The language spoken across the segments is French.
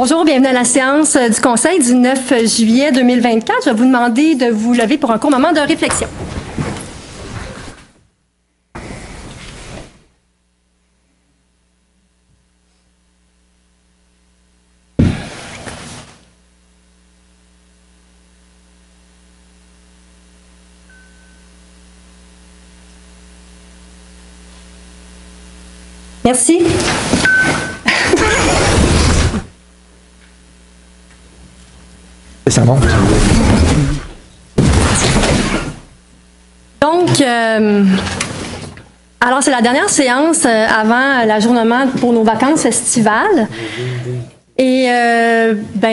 Bonjour, bienvenue à la séance du Conseil du 9 juillet 2024. Je vais vous demander de vous lever pour un court moment de réflexion. Merci. Donc, alors c'est la dernière séance avant l'ajournement pour nos vacances estivales. Et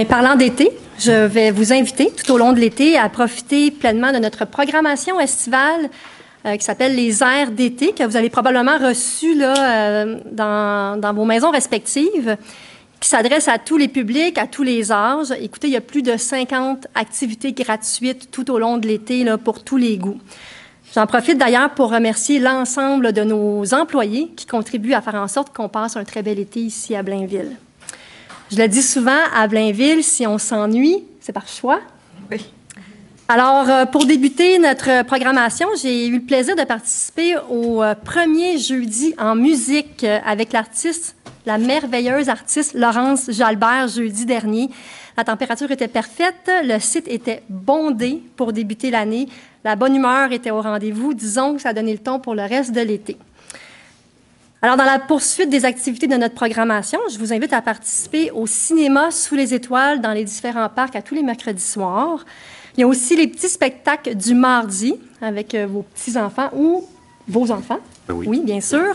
parlant d'été, je vais vous inviter tout au long de l'été à profiter pleinement de notre programmation estivale qui s'appelle les airs d'été, que vous avez probablement reçus là, dans vos maisons respectives, qui s'adresse à tous les publics, à tous les âges. Écoutez, il y a plus de 50 activités gratuites tout au long de l'été là, pour tous les goûts. J'en profite d'ailleurs pour remercier l'ensemble de nos employés qui contribuent à faire en sorte qu'on passe un très bel été ici à Blainville. Je le dis souvent, à Blainville, si on s'ennuie, c'est par choix. Oui. Alors, pour débuter notre programmation, j'ai eu le plaisir de participer au premier jeudi en musique avec la merveilleuse artiste Laurence Jalbert jeudi dernier. La température était parfaite, le site était bondé pour débuter l'année, la bonne humeur était au rendez-vous. Disons que ça a donné le ton pour le reste de l'été. Alors, dans la poursuite des activités de notre programmation, je vous invite à participer au cinéma sous les étoiles dans les différents parcs à tous les mercredis soirs. Il y a aussi les petits spectacles du mardi avec vos petits-enfants ou vos enfants. Oui, bien sûr.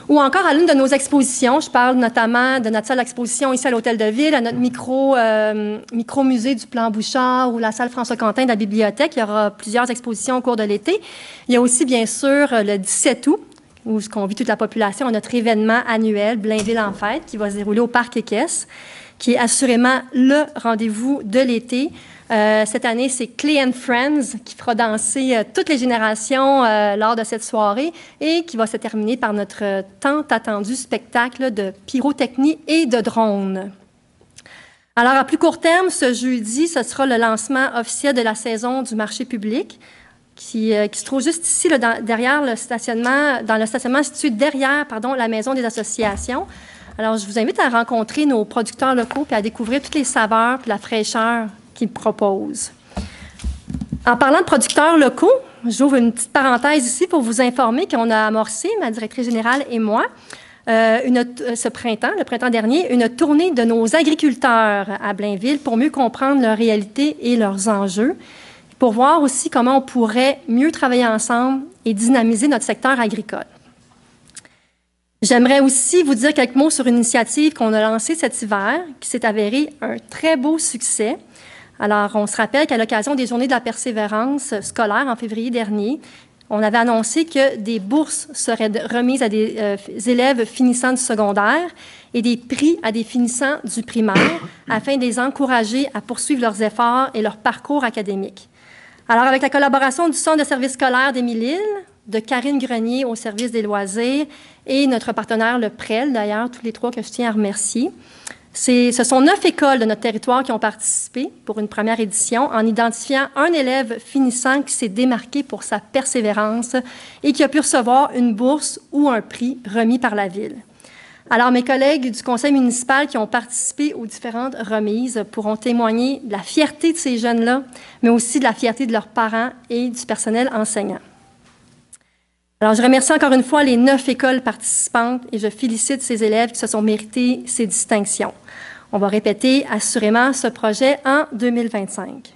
Ou encore à l'une de nos expositions. Je parle notamment de notre salle d'exposition ici à l'Hôtel de Ville, à notre micro-musée du Plan Bouchard ou la salle François-Quentin de la bibliothèque. Il y aura plusieurs expositions au cours de l'été. Il y a aussi, bien sûr, le 17 août, où je convie toute la population à notre événement annuel Blainville en fête, qui va se dérouler au Parc Équestre, qui est assurément le rendez-vous de l'été. Cette année, c'est Clay and Friends qui fera danser toutes les générations lors de cette soirée et qui va se terminer par notre tant attendu spectacle de pyrotechnie et de drones. Alors, à plus court terme, ce jeudi, ce sera le lancement officiel de la saison du marché public qui se trouve juste ici, là, derrière le stationnement, dans le stationnement situé derrière, la Maison des associations. Alors, je vous invite à rencontrer nos producteurs locaux et à découvrir toutes les saveurs et la fraîcheur qu'ils proposent. En parlant de producteurs locaux, j'ouvre une petite parenthèse ici pour vous informer qu'on a amorcé, ma directrice générale et moi, ce printemps, le printemps dernier, une tournée de nos agriculteurs à Blainville pour mieux comprendre leur réalité et leurs enjeux, pour voir aussi comment on pourrait mieux travailler ensemble et dynamiser notre secteur agricole. J'aimerais aussi vous dire quelques mots sur une initiative qu'on a lancée cet hiver, qui s'est avérée un très beau succès. Alors, on se rappelle qu'à l'occasion des Journées de la persévérance scolaire en février dernier, on avait annoncé que des bourses seraient remises à des élèves finissants du secondaire et des prix à des finissants du primaire afin de les encourager à poursuivre leurs efforts et leur parcours académique. Alors, avec la collaboration du Centre de services scolaires d'Émile-Île, de Karine Grenier au service des loisirs et notre partenaire, le PREL, d'ailleurs, tous les trois que je tiens à remercier, ce sont 9 écoles de notre territoire qui ont participé pour une première édition en identifiant un élève finissant qui s'est démarqué pour sa persévérance et qui a pu recevoir une bourse ou un prix remis par la Ville. Alors, mes collègues du conseil municipal qui ont participé aux différentes remises pourront témoigner de la fierté de ces jeunes-là, mais aussi de la fierté de leurs parents et du personnel enseignant. Alors, je remercie encore une fois les 9 écoles participantes et je félicite ces élèves qui se sont mérités ces distinctions. On va répéter assurément ce projet en 2025.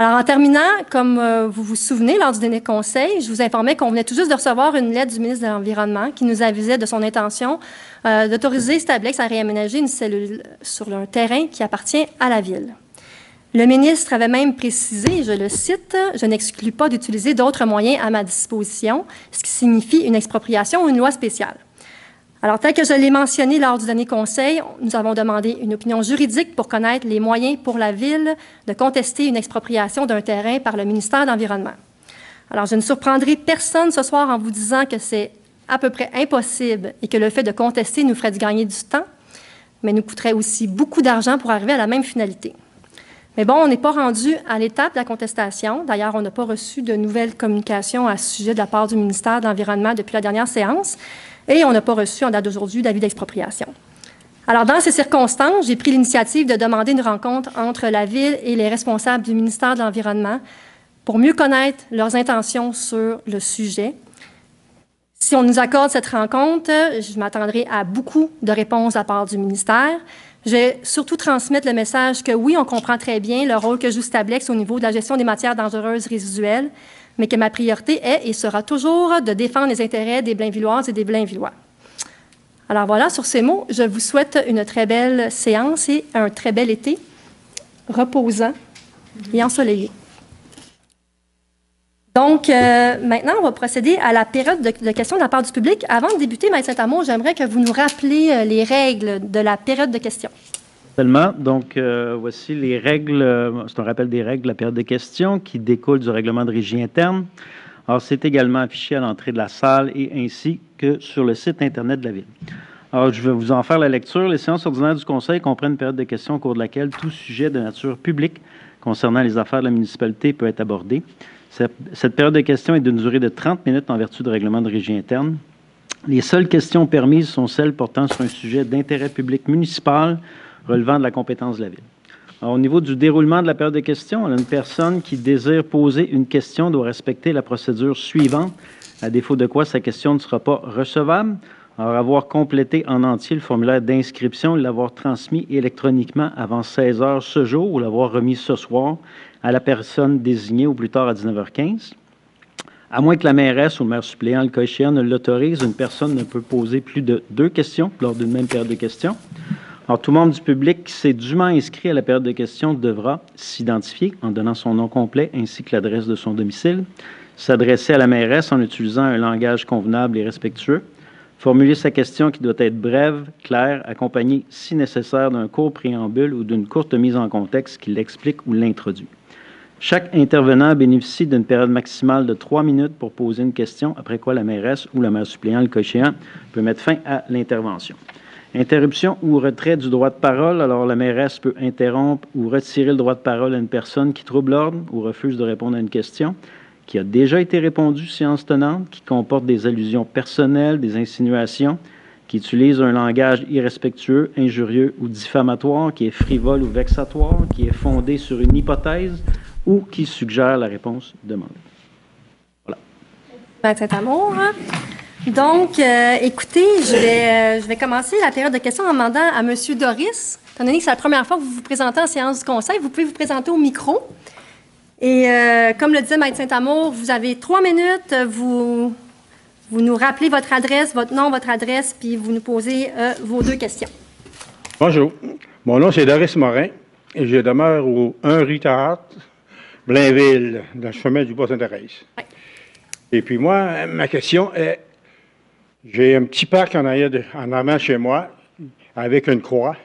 Alors, en terminant, comme vous vous souvenez, lors du dernier conseil, je vous informais qu'on venait tout juste de recevoir une lettre du ministre de l'Environnement qui nous avisait de son intention d'autoriser Stablex à réaménager une cellule sur un terrain qui appartient à la Ville. Le ministre avait même précisé, je le cite, « Je n'exclus pas d'utiliser d'autres moyens à ma disposition », ce qui signifie une expropriation ou une loi spéciale. Alors, tel que je l'ai mentionné lors du dernier conseil, nous avons demandé une opinion juridique pour connaître les moyens pour la Ville de contester une expropriation d'un terrain par le ministère de l'Environnement. Alors, je ne surprendrai personne ce soir en vous disant que c'est à peu près impossible et que le fait de contester nous ferait gagner du temps. mais nous coûterait aussi beaucoup d'argent pour arriver à la même finalité. Mais bon, on n'est pas rendu à l'étape de la contestation. D'ailleurs, on n'a pas reçu de nouvelles communications à ce sujet de la part du ministère de l'Environnement depuis la dernière séance, et on n'a pas reçu, en date d'aujourd'hui, d'avis d'expropriation. Alors, dans ces circonstances, j'ai pris l'initiative de demander une rencontre entre la Ville et les responsables du ministère de l'Environnement pour mieux connaître leurs intentions sur le sujet. Si on nous accorde cette rencontre, je m'attendrai à beaucoup de réponses de la part du ministère. Je vais surtout transmettre le message que oui, on comprend très bien le rôle que joue Stablex au niveau de la gestion des matières dangereuses résiduelles, mais que ma priorité est et sera toujours de défendre les intérêts des Blainvilloises et des Blainvillois. Alors voilà, sur ces mots, je vous souhaite une très belle séance et un très bel été, reposant et ensoleillé. Donc, maintenant, on va procéder à la période de questions de la part du public. Avant de débuter, Maître Saint-Amour, j'aimerais que vous nous rappeliez les règles de la période de questions. Tellement. Donc, voici les règles. C'est un rappel des règles de la période de questions qui découle du règlement de régie interne. Alors, c'est également affiché à l'entrée de la salle et ainsi que sur le site Internet de la Ville. Alors, je vais vous en faire la lecture. Les séances ordinaires du Conseil comprennent une période de questions au cours de laquelle tout sujet de nature publique concernant les affaires de la municipalité peut être abordé. Cette période de questions est d'une durée de 30 minutes en vertu du règlement de régie interne. Les seules questions permises sont celles portant sur un sujet d'intérêt public municipal relevant de la compétence de la Ville. Alors, au niveau du déroulement de la période de questions, une personne qui désire poser une question doit respecter la procédure suivante, à défaut de quoi sa question ne sera pas recevable. Alors, avoir complété en entier le formulaire d'inscription et l'avoir transmis électroniquement avant 16 heures ce jour ou l'avoir remis ce soir à la personne désignée au plus tard à 19h15. À moins que la mairesse ou le maire suppléant, le cas échéant, ne l'autorise, une personne ne peut poser plus de 2 questions lors d'une même période de questions. Alors, tout membre du public qui s'est dûment inscrit à la période de questions devra s'identifier en donnant son nom complet ainsi que l'adresse de son domicile, s'adresser à la mairesse en utilisant un langage convenable et respectueux, formuler sa question qui doit être brève, claire, accompagnée, si nécessaire, d'un court préambule ou d'une courte mise en contexte qui l'explique ou l'introduit. Chaque intervenant bénéficie d'une période maximale de 3 minutes pour poser une question, après quoi la mairesse ou le maire suppléant, le cas échéant, peut mettre fin à l'intervention. Interruption ou retrait du droit de parole. Alors, la mairesse peut interrompre ou retirer le droit de parole à une personne qui trouble l'ordre ou refuse de répondre à une question qui a déjà été répondue séance tenante, qui comporte des allusions personnelles, des insinuations, qui utilise un langage irrespectueux, injurieux ou diffamatoire, qui est frivole ou vexatoire, qui est fondé sur une hypothèse ou qui suggère la réponse demandée. Voilà. Maître Saint-Amour. Donc, écoutez, je vais commencer la période de questions en demandant à M. Doris, étant donné que c'est la première fois que vous vous présentez en séance du Conseil, vous pouvez vous présenter au micro. Et comme le disait Maître Saint-Amour, vous avez 3 minutes, vous nous rappelez votre adresse, votre nom, votre adresse, puis vous nous posez vos 2 questions. Bonjour. Mon nom, c'est Doris Morin et je demeure au 1 rue Tarare, Blainville, dans le chemin du Bois-Sainte-Thérèse. Oui. Et puis moi, ma question est, j'ai un petit parc en avant chez moi, avec une croix.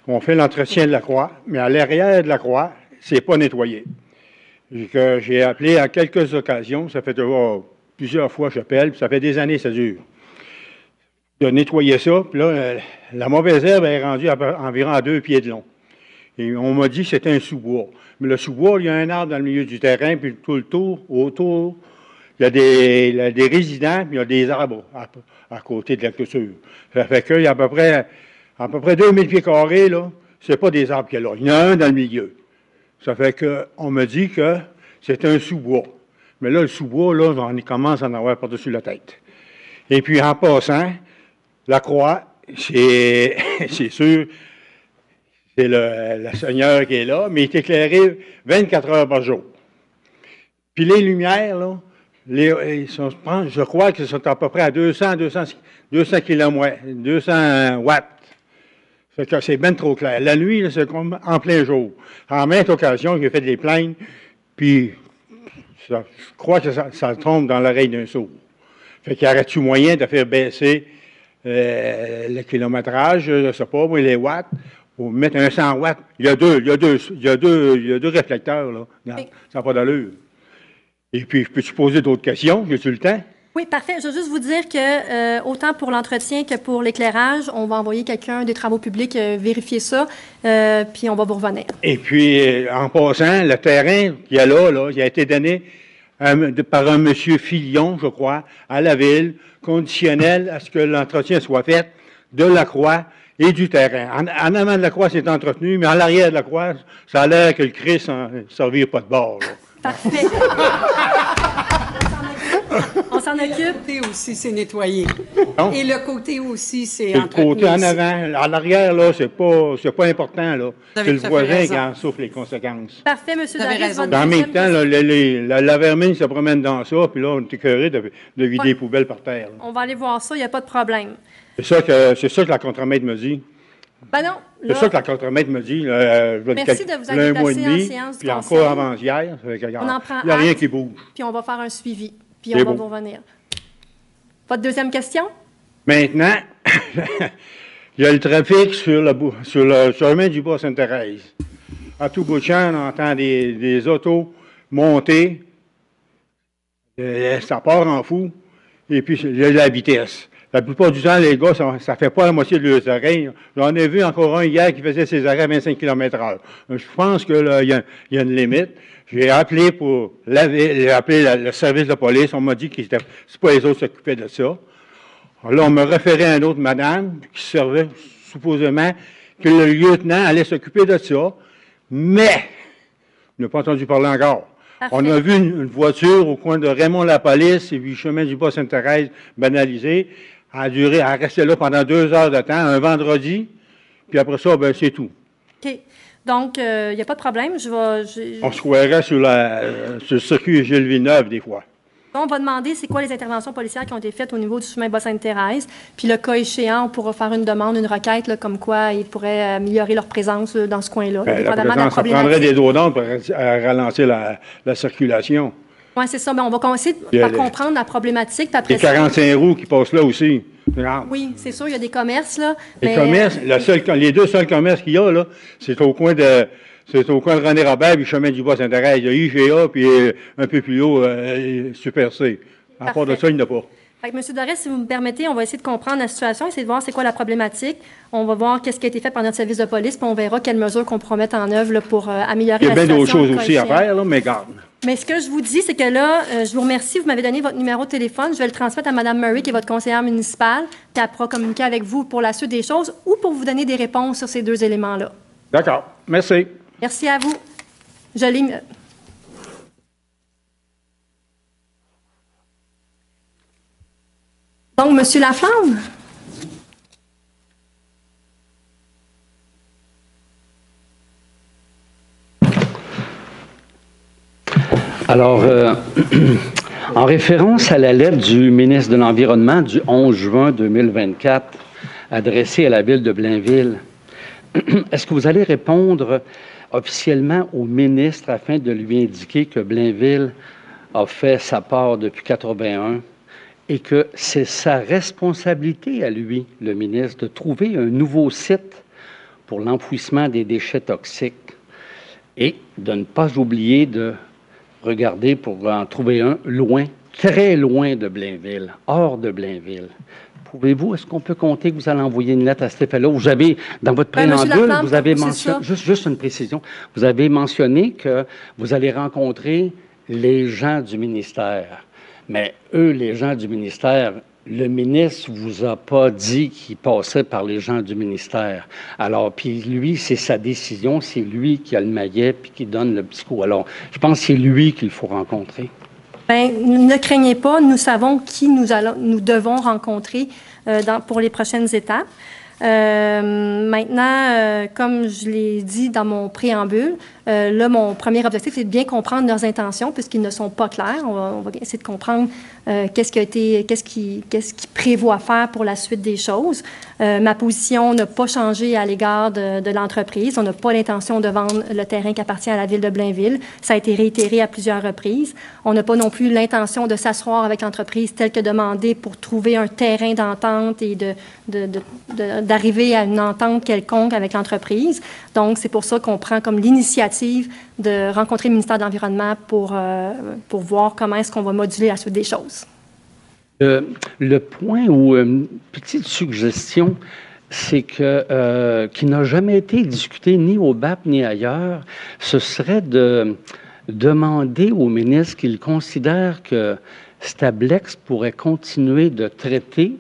On fait l'entretien de la croix, mais à l'arrière de la croix, c'est pas nettoyé. J'ai appelé à quelques occasions, ça fait plusieurs fois que j'appelle, puis ça fait des années que ça dure. De nettoyer ça, puis là, la mauvaise herbe est rendue environ à 2 pieds de long. Et on m'a dit que c'était un sous-bois. Mais le sous-bois, il y a un arbre dans le milieu du terrain, puis tout le tour, autour, il y a des résidents, puis il y a des arbres à côté de la clôture. Ça fait qu'il y a à peu près 2000 pieds carrés, là, c'est pas des arbres qu'il y a là. Il y en a un dans le milieu. Ça fait qu'on me dit que c'est un sous-bois. Mais là, le sous-bois, là, on commence à en avoir par-dessus la tête. Et puis, en passant, la croix, c'est sûr, c'est le Seigneur qui est là, mais il est éclairé 24 heures par jour. Puis les lumières, là, je crois qu'ils sont à peu près à 200 km, 200 watts. Fait que c'est bien trop clair. La nuit, là, c'est comme en plein jour. En maintes occasions, j'ai fait des plaintes, puis je crois que ça tombe dans l'oreille d'un sourd. Fait qu'il y aurait-tu moyen de faire baisser le kilométrage, je ne sais pas, moi, les watts, pour mettre un 100 watts. Il y a deux réflecteurs, là. Ça n'a pas d'allure. Et puis, je peux-tu poser d'autres questions? J'ai-tu le temps? Oui, parfait. Je veux juste vous dire que autant pour l'entretien que pour l'éclairage, on va envoyer quelqu'un des travaux publics vérifier ça, puis on va vous revenir. Et puis, en passant, le terrain qu'il y a là, il a été donné par un monsieur Filion, je crois, à la ville, conditionnel à ce que l'entretien soit fait de la croix et du terrain. En avant de la croix, c'est entretenu, mais en l'arrière de la croix, ça a l'air que le Christ ne servira pas de bord. Là. Parfait. On s'en occupe. Le côté aussi, c'est nettoyé. Non? Et le côté aussi, c'est Le entretenu. côté en aussi. avant, en arrière, là, c'est pas important, là. Vous avez C'est le tout à fait voisin raison. qui en souffre les conséquences. Parfait, M. Vous avez Doris. raison. Votre En même deuxième temps, question. là, la vermine se promène dans ça, puis là, on est écœuré de vider Ouais. les poubelles par terre. là. On va aller voir ça, il n'y a pas de problème. C'est ça que la contremaître me dit. Ben non, C'est là, ça que la contremaître me dit. Merci de vous être un mois et déplacé en demi, séance du puis conseil. encore avant-hier. Il n'y On en prend a rien acte. qui bouge. puis on va faire un suivi, puis C'est on va beau. vous revenir. Votre deuxième question? Maintenant, il y a le trafic sur le chemin du Bas-Sainte-Thérèse. À tout bout de champ, on entend des autos monter. Ça part en fou. Et puis, il y a la vitesse. La plupart du temps, les gars, ça ne fait pas la moitié de leurs oreilles. J'en ai vu encore un hier qui faisait ses arrêts à 25 km/h. Je pense qu'il y a une limite. J'ai appelé le service de police. On m'a dit que c'est pas les autres qui s'occupaient de ça. Alors là, on me référait à une autre madame qui servait supposément que le lieutenant allait s'occuper de ça. Mais, je n'ai pas entendu parler encore. Parfait. On a vu une voiture au coin de Raymond-la-Police et puis chemin du Bas-Sainte-Thérèse banalisé. Elle a resté là pendant 2 heures de temps, un vendredi. Puis après ça, ben c'est tout. OK. Donc, il n'y a pas de problème. On se croirait sur le circuit Gilles Villeneuve des fois. On va demander c'est quoi les interventions policières qui ont été faites au niveau du chemin Bas-Sainte-Thérèse. Puis le cas échéant, on pourra faire une demande, une requête, là, comme quoi ils pourraient améliorer leur présence dans ce coin-là. Ben, la dépendamment de la présence, ça prendrait problématique. des dos d'onde pour ralentir la circulation. Oui, c'est ça. Ben, on va essayer Il y a de comprendre la problématique. Puis après Les ça, 45 roues qui passent là aussi. Regarde. oui, c'est sûr, il y a des commerces, là. Les mais, commerces, les deux seuls commerces qu'il y a, là, c'est au coin de René Robert puis chemin du Bas-Sainte-Thérèse. Il y a IGA puis un peu plus haut, Super C. À part de Parfait. ça, il n'y en a pas. Fait que, M. Dorès, si vous me permettez, on va essayer de comprendre la situation, essayer de voir c'est quoi la problématique. On va voir qu'est-ce qui a été fait par notre service de police, puis on verra quelles mesures qu'on pourra mettre en œuvre là, pour améliorer Il y a la bien situation. d'autres choses cas aussi à échéant. faire, là, mais garde. Mais ce que je vous dis, c'est que là, je vous remercie. Vous m'avez donné votre numéro de téléphone. Je vais le transmettre à Mme Murray, qui est votre conseillère municipale, puis elle pourra communiquer avec vous pour la suite des choses ou pour vous donner des réponses sur ces deux éléments-là. D'accord. Merci. Merci à vous. Je l'ai. Donc, M. Laflamme? Alors, en référence à la lettre du ministre de l'Environnement du 11 juin 2024 adressée à la ville de Blainville, est-ce que vous allez répondre officiellement au ministre afin de lui indiquer que Blainville a fait sa part depuis 1981 et que c'est sa responsabilité à lui, le ministre, de trouver un nouveau site pour l'enfouissement des déchets toxiques et de ne pas oublier de regarder pour en trouver un loin, très loin de Blainville, hors de Blainville. Pouvez-vous, est-ce qu'on peut compter que vous allez envoyer une lettre à cet effet-là? Vous avez, dans votre Ben, Monsieur préambule, Laflamme, vous avez c'est mentionné, ça. juste une précision, vous avez mentionné que vous allez rencontrer les gens du ministère. Mais eux, les gens du ministère, le ministre vous a pas dit qu'il passait par les gens du ministère. Alors, puis lui, c'est sa décision, c'est lui qui a le maillet puis qui donne le petit coup. Alors, je pense que c'est lui qu'il faut rencontrer. Bien, ne craignez pas, nous savons qui nous devons rencontrer pour les prochaines étapes. Maintenant, comme je l'ai dit dans mon préambule, là, mon premier objectif, c'est de bien comprendre leurs intentions, puisqu'ils ne sont pas clairs. On va essayer de comprendre qu'est-ce qu'ils prévoient faire pour la suite des choses. Ma position n'a pas changé à l'égard de l'entreprise. On n'a pas l'intention de vendre le terrain qui appartient à la ville de Blainville. Ça a été réitéré à plusieurs reprises. On n'a pas non plus l'intention de s'asseoir avec l'entreprise tel que demandé pour trouver un terrain d'entente et d'arriver à une entente quelconque avec l'entreprise. Donc, c'est pour ça qu'on prend comme l'initiative de rencontrer le ministère de l'Environnement pour voir comment est-ce qu'on va moduler la suite des choses. Le point où, une petite suggestion, c'est que qui n'a jamais été discuté ni au BAP ni ailleurs, ce serait de demander au ministre qu'il considère que Stablex pourrait continuer de traiter,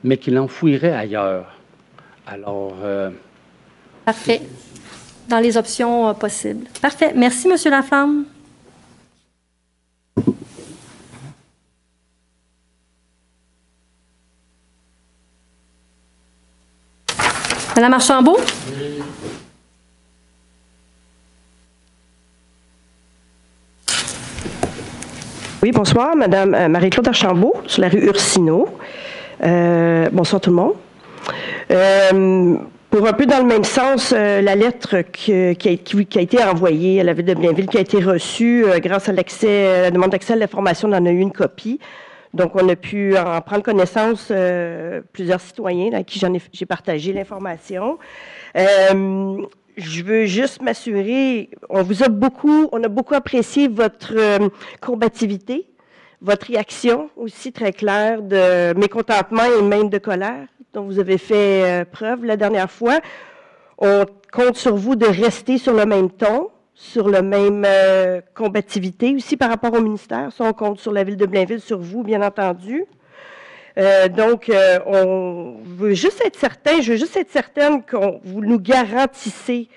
mais qu'il enfouirait ailleurs. Alors... Parfait. Dans les options possibles. Parfait. Merci, M. Laflamme. Madame Archambault? Oui, bonsoir, Madame Marie-Claude Archambault, sur la rue Ursineau. Bonsoir tout le monde. Pour un peu dans le même sens, la lettre qui a été envoyée à la Ville de Blainville, qui a été reçue grâce à la demande d'accès à l'information, on en a eu une copie. Donc, on a pu en prendre connaissance, plusieurs citoyens à qui j'ai partagé l'information. Je veux juste m'assurer, on a beaucoup apprécié votre combativité, votre réaction aussi très claire de mécontentement et même de colère dont vous avez fait preuve la dernière fois. On compte sur vous de rester sur le même ton, sur le même combativité aussi par rapport au ministère. Ça, on compte sur la Ville de Blainville, sur vous, bien entendu. Donc, on veut juste être certain, je veux juste être certaine que vous nous garantissez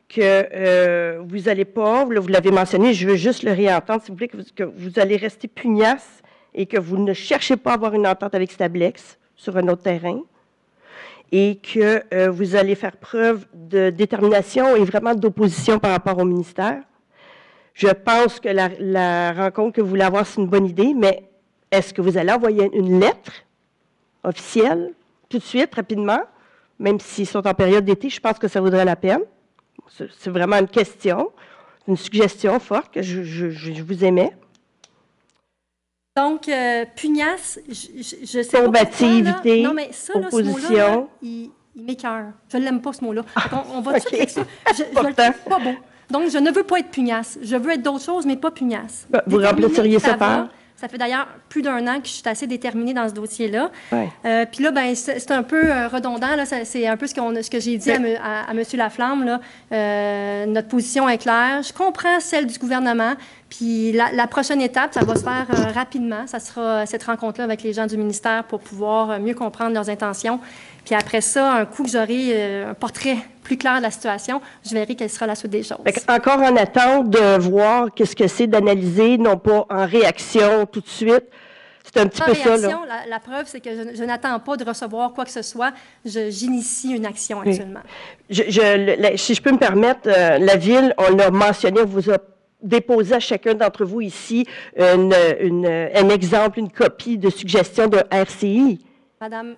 que vous n'allez pas, vous l'avez mentionné, je veux juste le réentendre, s'il vous plaît, que vous allez rester pugnace et que vous ne cherchez pas à avoir une entente avec Stablex sur un autre terrain et que vous allez faire preuve de détermination et vraiment d'opposition par rapport au ministère. Je pense que la rencontre que vous voulez avoir, c'est une bonne idée, mais est-ce que vous allez envoyer une lettre officielle tout de suite, rapidement, même s'ils sont en période d'été, je pense que ça vaudrait la peine. C'est vraiment une question, une suggestion forte que je vous émets. Donc, pugnace, je sais combativité, pas. Non, mais ça, là, opposition. Ce mot-là, il m'écoeure. Je ne l'aime pas, ce mot-là. On va tout avec ça. Je le trouve pas beau. Donc, je ne veux pas être pugnace. Je veux être d'autres choses, mais pas pugnace. Vous remplisseriez ça par? Ça fait d'ailleurs plus d'1 an que je suis assez déterminée dans ce dossier-là. Ouais. Puis là, ben, c'est un peu redondant. Là, c'est un peu ce que j'ai dit à M. Laflamme. Là. Notre position est claire. Je comprends celle du gouvernement. Puis la prochaine étape, ça va se faire rapidement. Ça sera cette rencontre-là avec les gens du ministère pour pouvoir mieux comprendre leurs intentions. Puis après ça, un coup que j'aurai un portrait plus clair de la situation, je verrai quelle sera la suite des choses. Encore en attente de voir qu'est-ce que c'est d'analyser, non pas en réaction tout de suite. C'est un petit peu ça. Là. La preuve, c'est que je n'attends pas de recevoir quoi que ce soit. J'initie une action actuellement. Si je peux me permettre, la Ville, on l'a mentionné, on vous a déposé à chacun d'entre vous ici un exemple, une copie de suggestion de RCI.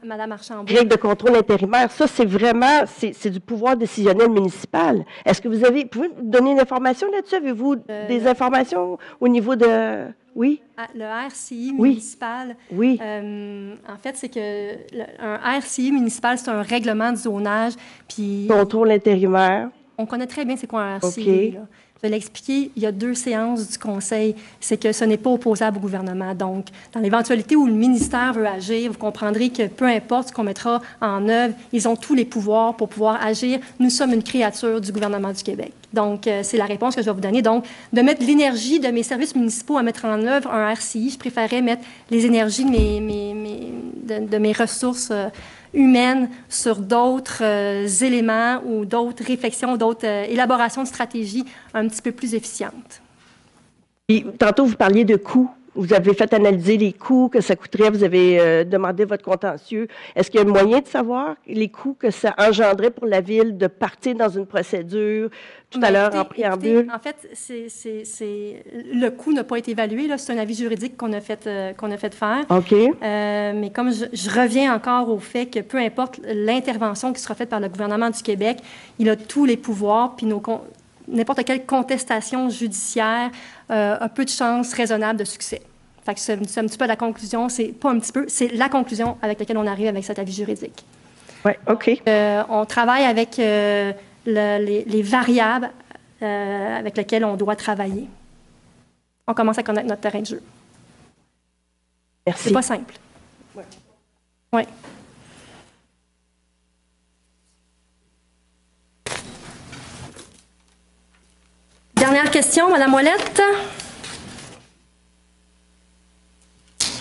Madame Archambault. Règle de contrôle intérimaire, ça, c'est vraiment, c'est du pouvoir décisionnel municipal. Est-ce que pouvez-vous donner une information là-dessus? Avez-vous des informations au niveau de... Oui? Le RCI municipal. Oui. En fait, c'est que un RCI municipal, c'est un règlement de zonage. Puis contrôle intérimaire. On connaît très bien c'est quoi un RCI. Okay. Là. Je vais l'expliquer, il y a 2 séances du Conseil, c'est que ce n'est pas opposable au gouvernement. Donc, dans l'éventualité où le ministère veut agir, vous comprendrez que peu importe ce qu'on mettra en œuvre, ils ont tous les pouvoirs pour pouvoir agir. Nous sommes une créature du gouvernement du Québec. Donc, c'est la réponse que je vais vous donner. Donc, de mettre l'énergie de mes services municipaux à mettre en œuvre un RCI, je préférerais mettre les énergies de mes ressources humaines sur d'autres éléments ou d'autres réflexions, d'autres élaborations de stratégies un petit peu plus efficientes. Et tantôt, vous parliez de coûts. Vous avez fait analyser les coûts que ça coûterait. Vous avez demandé votre contentieux. Est-ce qu'il y a un moyen de savoir les coûts que ça engendrait pour la Ville de partir dans une procédure tout à l'heure en préambule? En fait, le coût n'a pas été évalué. C'est un avis juridique qu'on a fait faire. OK. Mais comme je reviens encore au fait que peu importe l'intervention qui sera faite par le gouvernement du Québec, il a tous les pouvoirs, puis n'importe quelle contestation judiciaire a peu de chances raisonnables de succès. Fait que c'est un petit peu la conclusion, c'est pas un petit peu, c'est la conclusion avec laquelle on arrive avec cet avis juridique. Oui, OK. On travaille avec les variables avec lesquelles on doit travailler. On commence à connaître notre terrain de jeu. Merci. C'est pas simple. Oui. Dernière question, Mme Ouellette.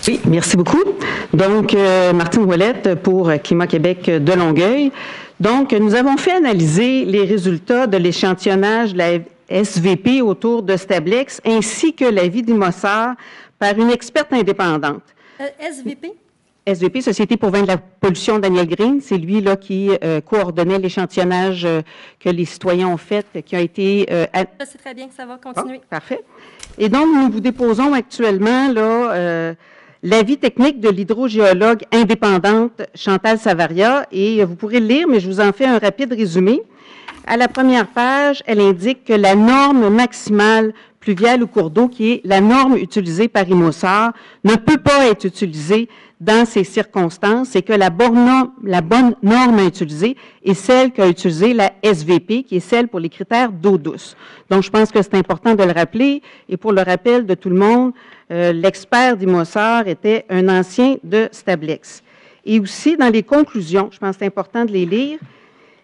Oui, merci beaucoup. Donc, Martine Ouellette pour Climat Québec de Longueuil. Donc, nous avons fait analyser les résultats de l'échantillonnage de la SVP autour de Stablex ainsi que l'avis d'Imossar par une experte indépendante. SVP? SVP, Société pour vaincre la pollution, Daniel Green, c'est lui là qui coordonnait l'échantillonnage que les citoyens ont fait, qui a été... Je sais très bien que ça va continuer. Ah, parfait. Et donc, nous vous déposons actuellement là l'avis technique de l'hydrogéologue indépendante Chantal Savaria, et vous pourrez le lire, mais je vous en fais un rapide résumé. À la première page, elle indique que la norme maximale pluviale ou cours d'eau, qui est la norme utilisée par Imossar, ne peut pas être utilisée dans ces circonstances, et que la bonne norme à utiliser est celle qu'a utilisée la SVP, qui est celle pour les critères d'eau douce. Donc, je pense que c'est important de le rappeler, et pour le rappel de tout le monde, l'expert d'Imossar était un ancien de Stablex. Et aussi, dans les conclusions, je pense que c'est important de les lire,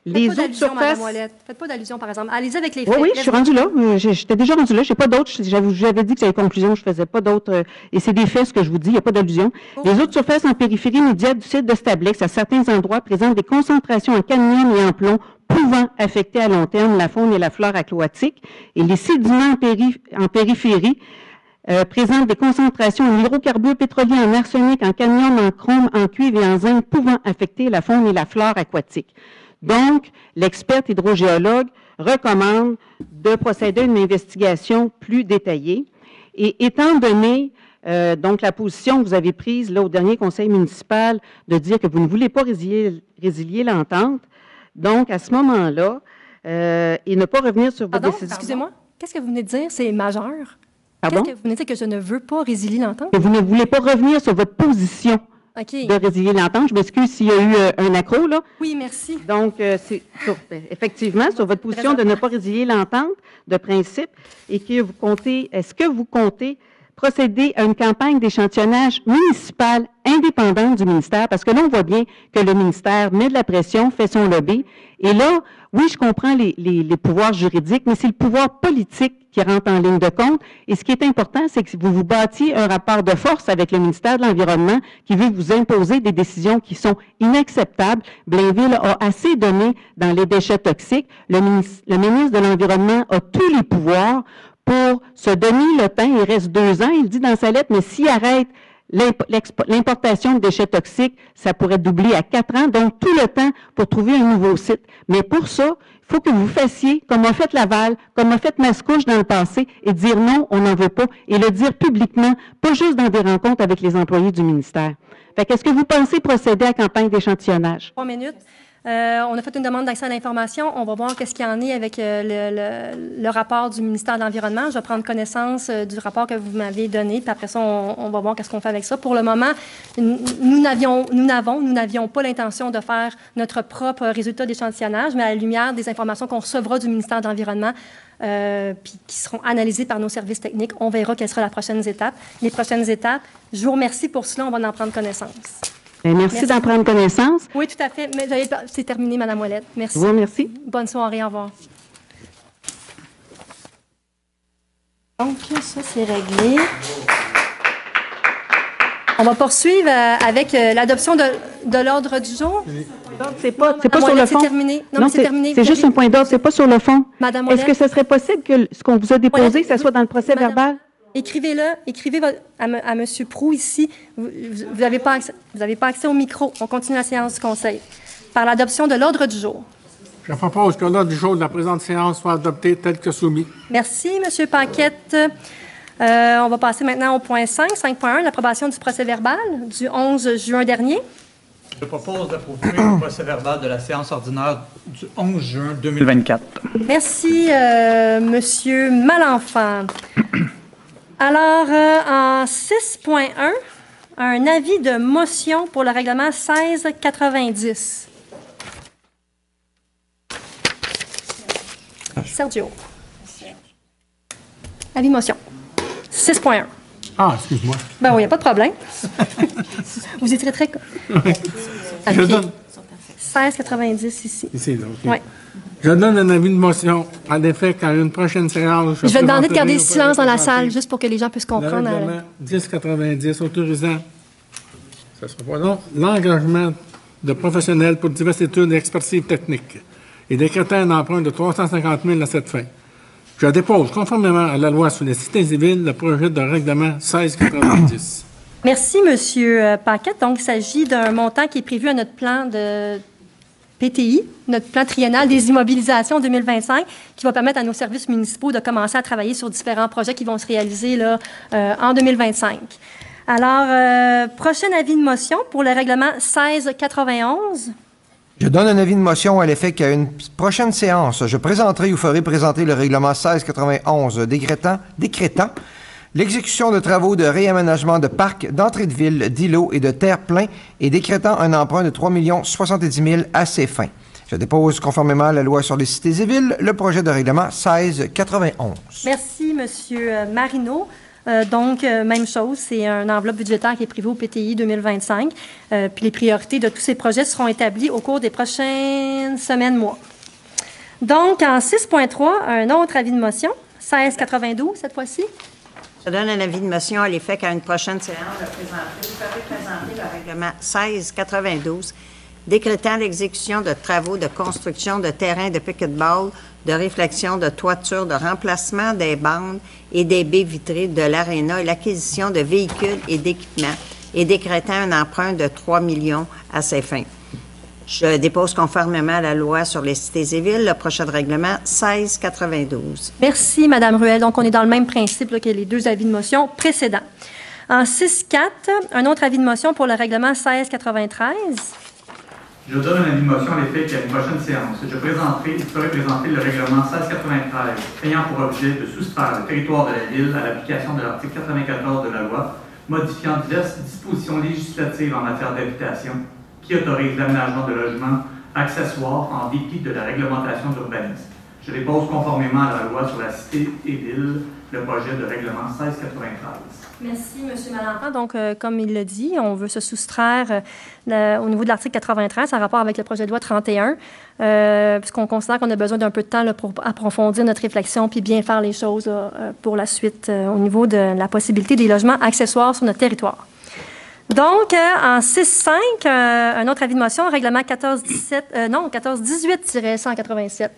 les autres surfaces... Faites pas d'allusion, par exemple. Allez-y avec les faits. Oui, je suis rendue là. J'étais déjà rendue là. Je n'ai pas d'autres. J'avais dit que c'est les conclusions. Je ne faisais pas d'autres. Et c'est des faits, ce que je vous dis. Il n'y a pas d'allusion. Oh. Les autres surfaces en périphérie immédiate du site de Stablex, à certains endroits, présentent des concentrations en cadmium et en plomb pouvant affecter à long terme la faune et la flore aquatique. Et les sédiments en périphérie présentent des concentrations en hydrocarbures pétroliers, en arsenic, en cadmium, en chrome, en cuivre et en zinc pouvant affecter la faune et la flore aquatique. Donc, l'experte hydrogéologue recommande de procéder à une investigation plus détaillée. Et étant donné donc la position que vous avez prise là, au dernier conseil municipal de dire que vous ne voulez pas résilier l'entente, donc à ce moment-là, et ne pas revenir sur votre décision... Excusez-moi, qu'est-ce que vous venez de dire? C'est majeur. Pardon? Qu'est-ce que vous venez de dire que je ne veux pas résilier l'entente? Que vous ne voulez pas revenir sur votre position. Okay. De résilier l'entente. Je m'excuse s'il y a eu un accro, là. Oui, merci. Donc, c'est effectivement sur votre position de ne pas résilier l'entente de principe et que vous comptez, est-ce que vous comptez procéder à une campagne d'échantillonnage municipal indépendante du ministère? Parce que là, on voit bien que le ministère met de la pression, fait son lobby. Et là, oui, je comprends les pouvoirs juridiques, mais c'est le pouvoir politique qui rentre en ligne de compte. Et ce qui est important, c'est que vous vous bâtiez un rapport de force avec le ministère de l'Environnement qui veut vous imposer des décisions qui sont inacceptables. Blainville a assez donné dans les déchets toxiques. Le ministre de l'Environnement a tous les pouvoirs pour se donner le temps. Il reste 2 ans, il dit dans sa lettre, mais s'il arrête l'importation de déchets toxiques, ça pourrait doubler à 4 ans, donc tout le temps pour trouver un nouveau site. Mais pour ça, il faut que vous fassiez, comme a fait Laval, comme a fait Mascouche dans le passé, et dire non, on n'en veut pas, et le dire publiquement, pas juste dans des rencontres avec les employés du ministère. Fait qu'est-ce que vous pensez procéder à la campagne d'échantillonnage? 3 minutes. On a fait une demande d'accès à l'information. On va voir qu'est-ce qu'il y en est avec le rapport du ministère de l'Environnement. Je vais prendre connaissance du rapport que vous m'avez donné, puis après ça, on va voir qu'est-ce qu'on fait avec ça. Pour le moment, nous n'avions pas l'intention de faire notre propre résultat d'échantillonnage, mais à la lumière des informations qu'on recevra du ministère de l'Environnement, puis qui seront analysées par nos services techniques, on verra quelle sera la prochaine étape. Les prochaines étapes, je vous remercie pour cela. On va en prendre connaissance. Merci d'en prendre connaissance. Oui, tout à fait. Mais c'est terminé, Mme Ouellette. Merci. Je vous remercie. Bonne soirée. Au revoir. Donc, ça, c'est réglé. On va poursuivre avec l'adoption de l'ordre du jour. C'est pas sur le fond. C'est terminé. Non, c'est terminé. C'est juste un point d'ordre, c'est pas sur le fond. Madame Est-ce que ce serait possible que ce qu'on vous a déposé, que ça soit dans le procès verbal? Écrivez à M. Proulx ici. Vous n'avez pas accès au micro. On continue la séance du Conseil. Par l'adoption de l'ordre du jour. Je propose que l'ordre du jour de la présente séance soit adopté tel que soumis. Merci, M. Paquette. On va passer maintenant au point 5, 5.1, l'approbation du procès verbal du 11 juin dernier. Je propose d'approuver le procès verbal de la séance ordinaire du 11 juin 2024. Merci, Monsieur Malenfant. Alors, en 6.1, un avis de motion pour le règlement 1690. Sergio. Avis de motion. 6.1. Ah, excuse-moi. Ben oui, il n'y a pas de problème. Vous étiez très... Je donne... 16,90 ici. Ici, donc. Oui. Je donne un avis de motion à l'effet qu'à une prochaine séance... Je vais demander de garder le présenterai silence dans la auprès salle, des juste pour que les gens puissent le comprendre. règlement 1090 autorisant ça sera pas long, l'engagement de professionnels pour diverses études et expertises techniques et décrétant un emprunt de 350 000 à cette fin. Je dépose, conformément à la loi sur les cités civiles, le projet de règlement 1690. Merci, M. Paquette. Donc, il s'agit d'un montant qui est prévu à notre plan de PTI, notre plan triennal des immobilisations 2025, qui va permettre à nos services municipaux de commencer à travailler sur différents projets qui vont se réaliser là, en 2025. Alors, prochain avis de motion pour le règlement 1691. Je donne un avis de motion à l'effet qu'à une prochaine séance, je présenterai ou ferai présenter le règlement 1691 décrétant l'exécution de travaux de réaménagement de parcs, d'entrée de ville, d'îlots et de terre-pleins et décrétant un emprunt de 3 070 000 à ces fins. Je dépose, conformément à la loi sur les cités et villes, le projet de règlement 1691. Merci, M. Marino. Donc, même chose, c'est une enveloppe budgétaire qui est prévue au PTI 2025. Puis les priorités de tous ces projets seront établies au cours des prochaines semaines, mois. Donc, en 6.3, un autre avis de motion, 1692 cette fois-ci. Je donne un avis de motion à l'effet qu'à une prochaine séance, je ferai présenter le règlement 1692 décrétant l'exécution de travaux de construction de terrains de picket-ball, de réflexion de toiture, de remplacement des bandes et des baies vitrées de l'aréna et l'acquisition de véhicules et d'équipements et décrétant un emprunt de 3 millions à ces fins. Je dépose conformément à la loi sur les cités et villes le projet de règlement 1692. Merci, Mme Ruel. Donc, on est dans le même principe là, que les deux avis de motion précédents. En 6.4, un autre avis de motion pour le règlement 1693. Je donne un avis de motion à l'effet qu'à une prochaine séance, je ferai présenter le règlement 1693 ayant pour objet de soustraire le territoire de la Ville à l'application de l'article 94 de la loi, modifiant diverses dispositions législatives en matière d'habitation qui autorisent l'aménagement de logements accessoires en dépit de la réglementation d'urbanisme. Je dépose conformément à la loi sur la cité et ville le projet de règlement 1693. Merci, M. Malenfant. Donc, comme il l'a dit, on veut se soustraire au niveau de l'article 93 en rapport avec le projet de loi 31, puisqu'on considère qu'on a besoin d'un peu de temps là, pour approfondir notre réflexion puis bien faire les choses pour la suite au niveau de la possibilité des logements accessoires sur notre territoire. Donc, en 6.5, un autre avis de motion, règlement 1418-187.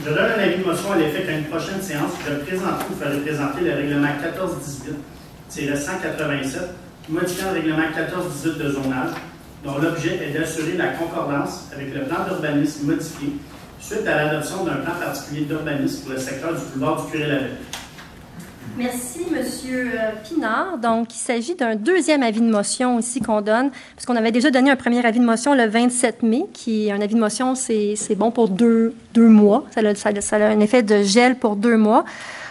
Je donne un avis de motion à l'effet qu'à une prochaine séance, je présenterai ou ferai présenter le règlement 1418-187, modifiant le règlement 1418 de zonage, dont l'objet est d'assurer la concordance avec le plan d'urbanisme modifié suite à l'adoption d'un plan particulier d'urbanisme pour le secteur du boulevard du Curé-Lavelle. Merci, M. Pinard. Donc, il s'agit d'un deuxième avis de motion ici qu'on donne, parce qu'on avait déjà donné un premier avis de motion le 27 mai, qui est un avis de motion, c'est bon pour deux mois. Ça a un effet de gel pour 2 mois.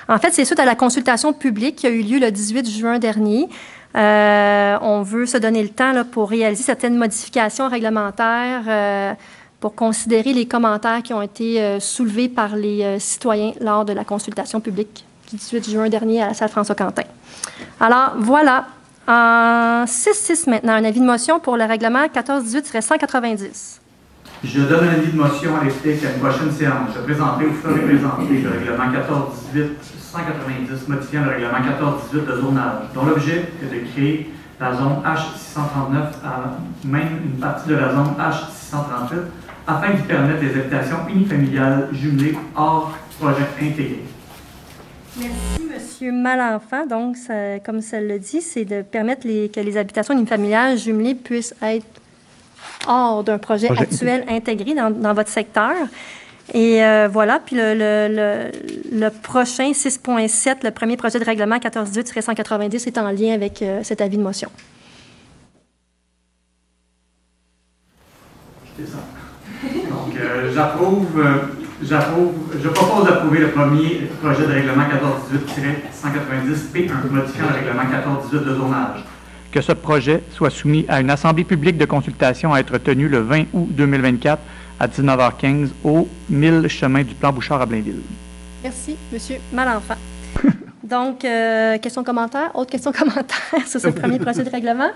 En fait, c'est suite à la consultation publique qui a eu lieu le 18 juin dernier. On veut se donner le temps là, pour réaliser certaines modifications réglementaires pour considérer les commentaires qui ont été soulevés par les citoyens lors de la consultation publique du 18 juin dernier à la salle François-Quentin. Alors, voilà. En 6.6 maintenant, un avis de motion pour le règlement 1418-190. Je donne un avis de motion à l'effet qu'à une prochaine séance, je présenterai ou ferai présenter le règlement 1418-190 modifiant le règlement 1418 de zonage, dont l'objet est de créer la zone H639 à même une partie de la zone H638 afin d'y permettre des habitations unifamiliales jumelées hors projet intégré. Merci, M. Malenfant. Donc, comme ça le dit, c'est de permettre que les habitations unifamiliales jumelées puissent être hors d'un projet actuel intégré dans votre secteur. Et voilà. Puis le prochain 6.7, le premier projet de règlement 1418-190 est en lien avec cet avis de motion. C'est ça. Donc, je propose d'approuver le premier projet de règlement 1418-190-P1, modifiant le règlement 1418 de zonage. Que ce projet soit soumis à une assemblée publique de consultation à être tenue le 20 août 2024 à 19h15 au 1000 chemin du Plan Bouchard à Blainville. Merci, M. Malenfant. Donc, questions, commentaires? Autre question, commentaires sur ce premier projet de règlement?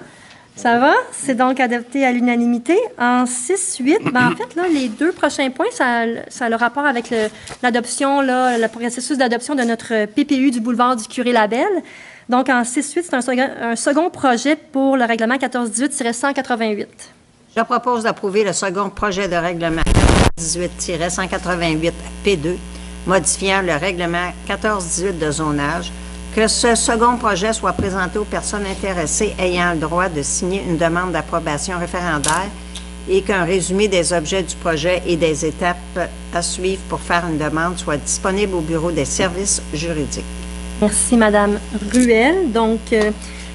Ça va? C'est donc adopté à l'unanimité. En 6-8, en fait, là, les deux prochains points, ça a le rapport avec l'adoption, le processus d'adoption de notre PPU du boulevard du Curé-Labelle. Donc, en 6-8, c'est un second projet pour le règlement 1418-188. Je propose d'approuver le second projet de règlement 1418-188 P2, modifiant le règlement 1418 de zonage, que ce second projet soit présenté aux personnes intéressées ayant le droit de signer une demande d'approbation référendaire et qu'un résumé des objets du projet et des étapes à suivre pour faire une demande soit disponible au bureau des services juridiques. Merci, Madame Ruel. Donc,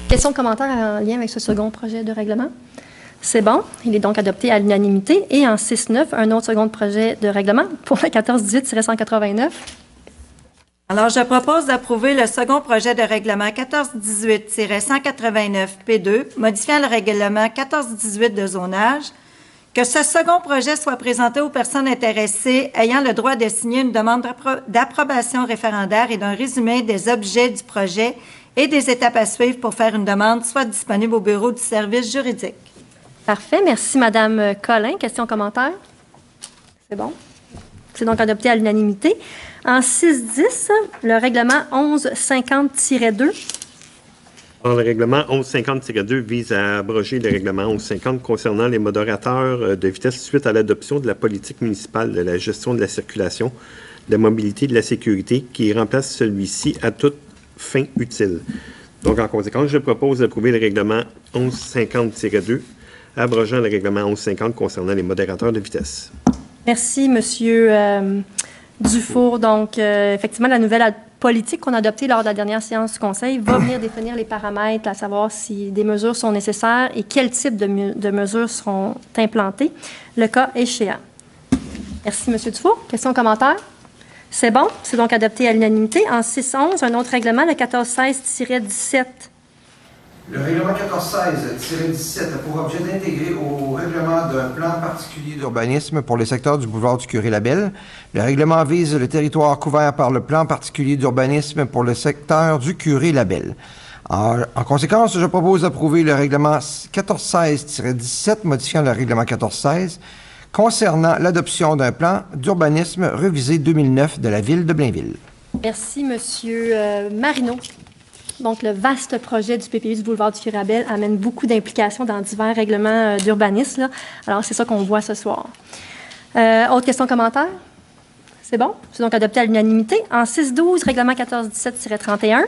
questions, commentaires en lien avec ce second projet de règlement? C'est bon. Il est donc adopté à l'unanimité. Et en 6-9, un autre second projet de règlement pour le 1418-189. Alors, je propose d'approuver le second projet de règlement 1418-189 P2, modifiant le règlement 1418 de zonage, que ce second projet soit présenté aux personnes intéressées ayant le droit de signer une demande d'approbation référendaire et d'un résumé des objets du projet et des étapes à suivre pour faire une demande soit disponible au bureau du service juridique. Parfait. Merci, Madame Collin. Questions, commentaires? C'est bon. C'est donc adopté à l'unanimité. En 6-10, le règlement 1150-2. Alors, le règlement 1150-2 vise à abroger le règlement 1150 concernant les modérateurs de vitesse suite à l'adoption de la politique municipale de la gestion de la circulation, de la mobilité et de la sécurité qui remplace celui-ci à toute fin utile. Donc, en conséquence, je propose d'approuver le règlement 1150-2, abrogeant le règlement 1150 concernant les modérateurs de vitesse. Merci, Monsieur Dufour. Donc, effectivement, la nouvelle politique qu'on a adoptée lors de la dernière séance du Conseil va venir définir les paramètres, à savoir si des mesures sont nécessaires et quel type de mesures seront implantées, le cas échéant. Merci, M. Dufour. Questions, commentaires? C'est bon. C'est donc adopté à l'unanimité. En 6-11, un autre règlement, le 1416-17. Le règlement 1416-17 a pour objet d'intégrer au règlement d'un plan particulier d'urbanisme pour le secteur du boulevard du Curé-Labelle. Le règlement vise le territoire couvert par le plan particulier d'urbanisme pour le secteur du Curé-Labelle. En conséquence, je propose d'approuver le règlement 1416-17 modifiant le règlement 1416 concernant l'adoption d'un plan d'urbanisme révisé 2009 de la ville de Blainville. Merci, M. Marino. Donc, le vaste projet du PPU du boulevard du Curé-Labelle amène beaucoup d'implications dans divers règlements d'urbanisme. Alors, c'est ça qu'on voit ce soir. Autre question, commentaire? C'est bon? C'est donc adopté à l'unanimité. En 6-12, règlement 1417-31.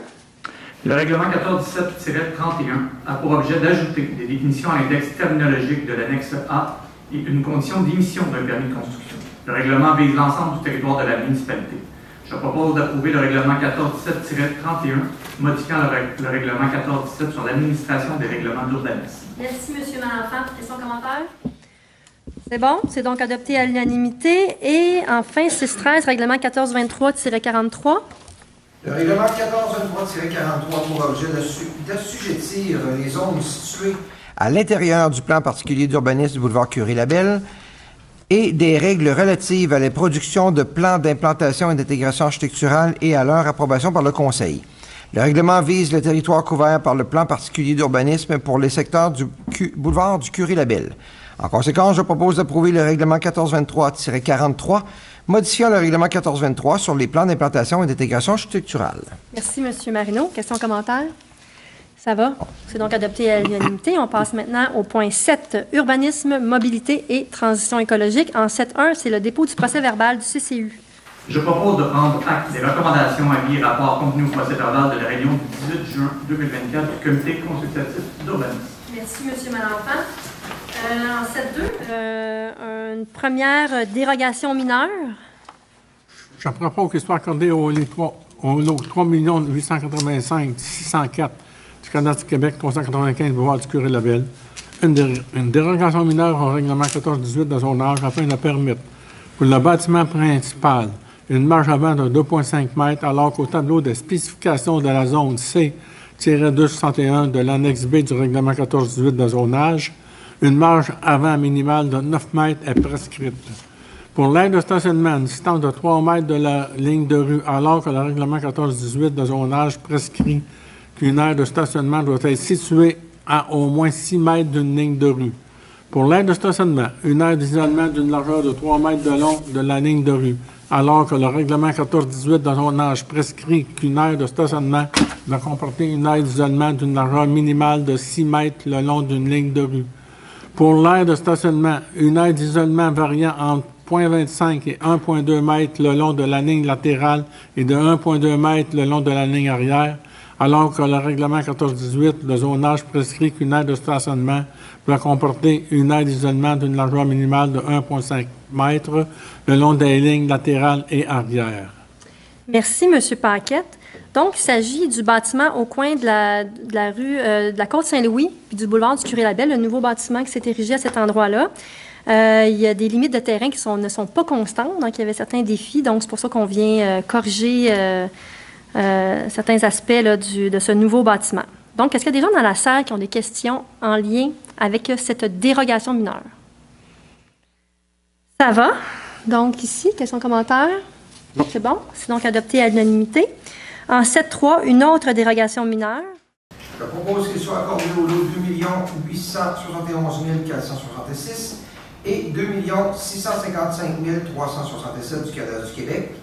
Le règlement 1417-31 a pour objet d'ajouter des définitions à l'index terminologique de l'annexe A et une condition d'émission d'un permis de construction. Le règlement vise l'ensemble du territoire de la municipalité. Je propose d'approuver le règlement 1417-31, modifiant le règlement 1417 sur l'administration des règlements d'urbanisme. Merci, M. Malenfant. Questions, commentaires? C'est bon. C'est donc adopté à l'unanimité. Et enfin, 6-13, règlement 1423-43. Le règlement 1423-43 a pour objet d'assujettir les zones situées à l'intérieur du plan particulier d'urbanisme du boulevard Curé-Labelle et des règles relatives à la production de plans d'implantation et d'intégration architecturale et à leur approbation par le Conseil. Le règlement vise le territoire couvert par le plan particulier d'urbanisme pour les secteurs du boulevard du Curé-Labelle. En conséquence, je propose d'approuver le règlement 1423-43, modifiant le règlement 1423 sur les plans d'implantation et d'intégration architecturale. Merci, M. Marino. Questions, commentaires? Ça va. C'est donc adopté à l'unanimité. On passe maintenant au point 7, urbanisme, mobilité et transition écologique. En 7.1, c'est le dépôt du procès-verbal du CCU. Je propose de prendre acte des recommandations, avis et rapports contenus au procès-verbal de la réunion du 18 juin 2024 du Comité consultatif d'urbanisme. Merci, M. Malenfant. En 7.2, une première dérogation mineure. Je propose qu'il soit accordé au lot 3 885 604 du Canada du Québec, 395 boulevard du Curé-Labelle, une dérogation mineure au règlement 1418 de zonage afin de permettre pour le bâtiment principal une marge avant de 2,5 mètres, alors qu'au tableau de spécification de la zone C-261 de l'annexe B du règlement 1418 de zonage, une marge avant minimale de 9 mètres est prescrite. Pour l'aire de stationnement, à une distance de 3 mètres de la ligne de rue, alors que le règlement 14-18 de zonage prescrit qu'une aire de stationnement doit être située à au moins 6 mètres d'une ligne de rue. Pour l'aire de stationnement, une aire d'isolement d'une largeur de 3 mètres de long de la ligne de rue, alors que le règlement 14-18 de zonage prescrit qu'une aire de stationnement doit comporter une aire d'isolement d'une largeur minimale de 6 mètres le long d'une ligne de rue. Pour l'aire de stationnement, une aire d'isolement variant entre 0,25 et 1,2 mètres le long de la ligne latérale et de 1,2 mètres le long de la ligne arrière, alors que le règlement 14-18 de zonage prescrit qu'une aire de stationnement doit comporter une aire d'isolement d'une largeur minimale de 1,5 mètres le long des lignes latérales et arrière. Merci, M. Paquette. Donc, il s'agit du bâtiment au coin de la rue de la Côte-Saint-Louis puis du boulevard du Curé-Labelle, le nouveau bâtiment qui s'est érigé à cet endroit-là. Il y a des limites de terrain qui ne sont pas constantes, donc il y avait certains défis. Donc, c'est pour ça qu'on vient corriger certains aspects là, de ce nouveau bâtiment. Donc, est-ce qu'il y a des gens dans la salle qui ont des questions en lien avec cette dérogation mineure? Ça va. Donc, ici, questions, commentaires? C'est bon. C'est donc adopté à l'unanimité. En 7.3, une autre dérogation mineure. Je propose qu'il soit accordé au lot 2 871 466 et 2 655 367 du cadastre du Québec,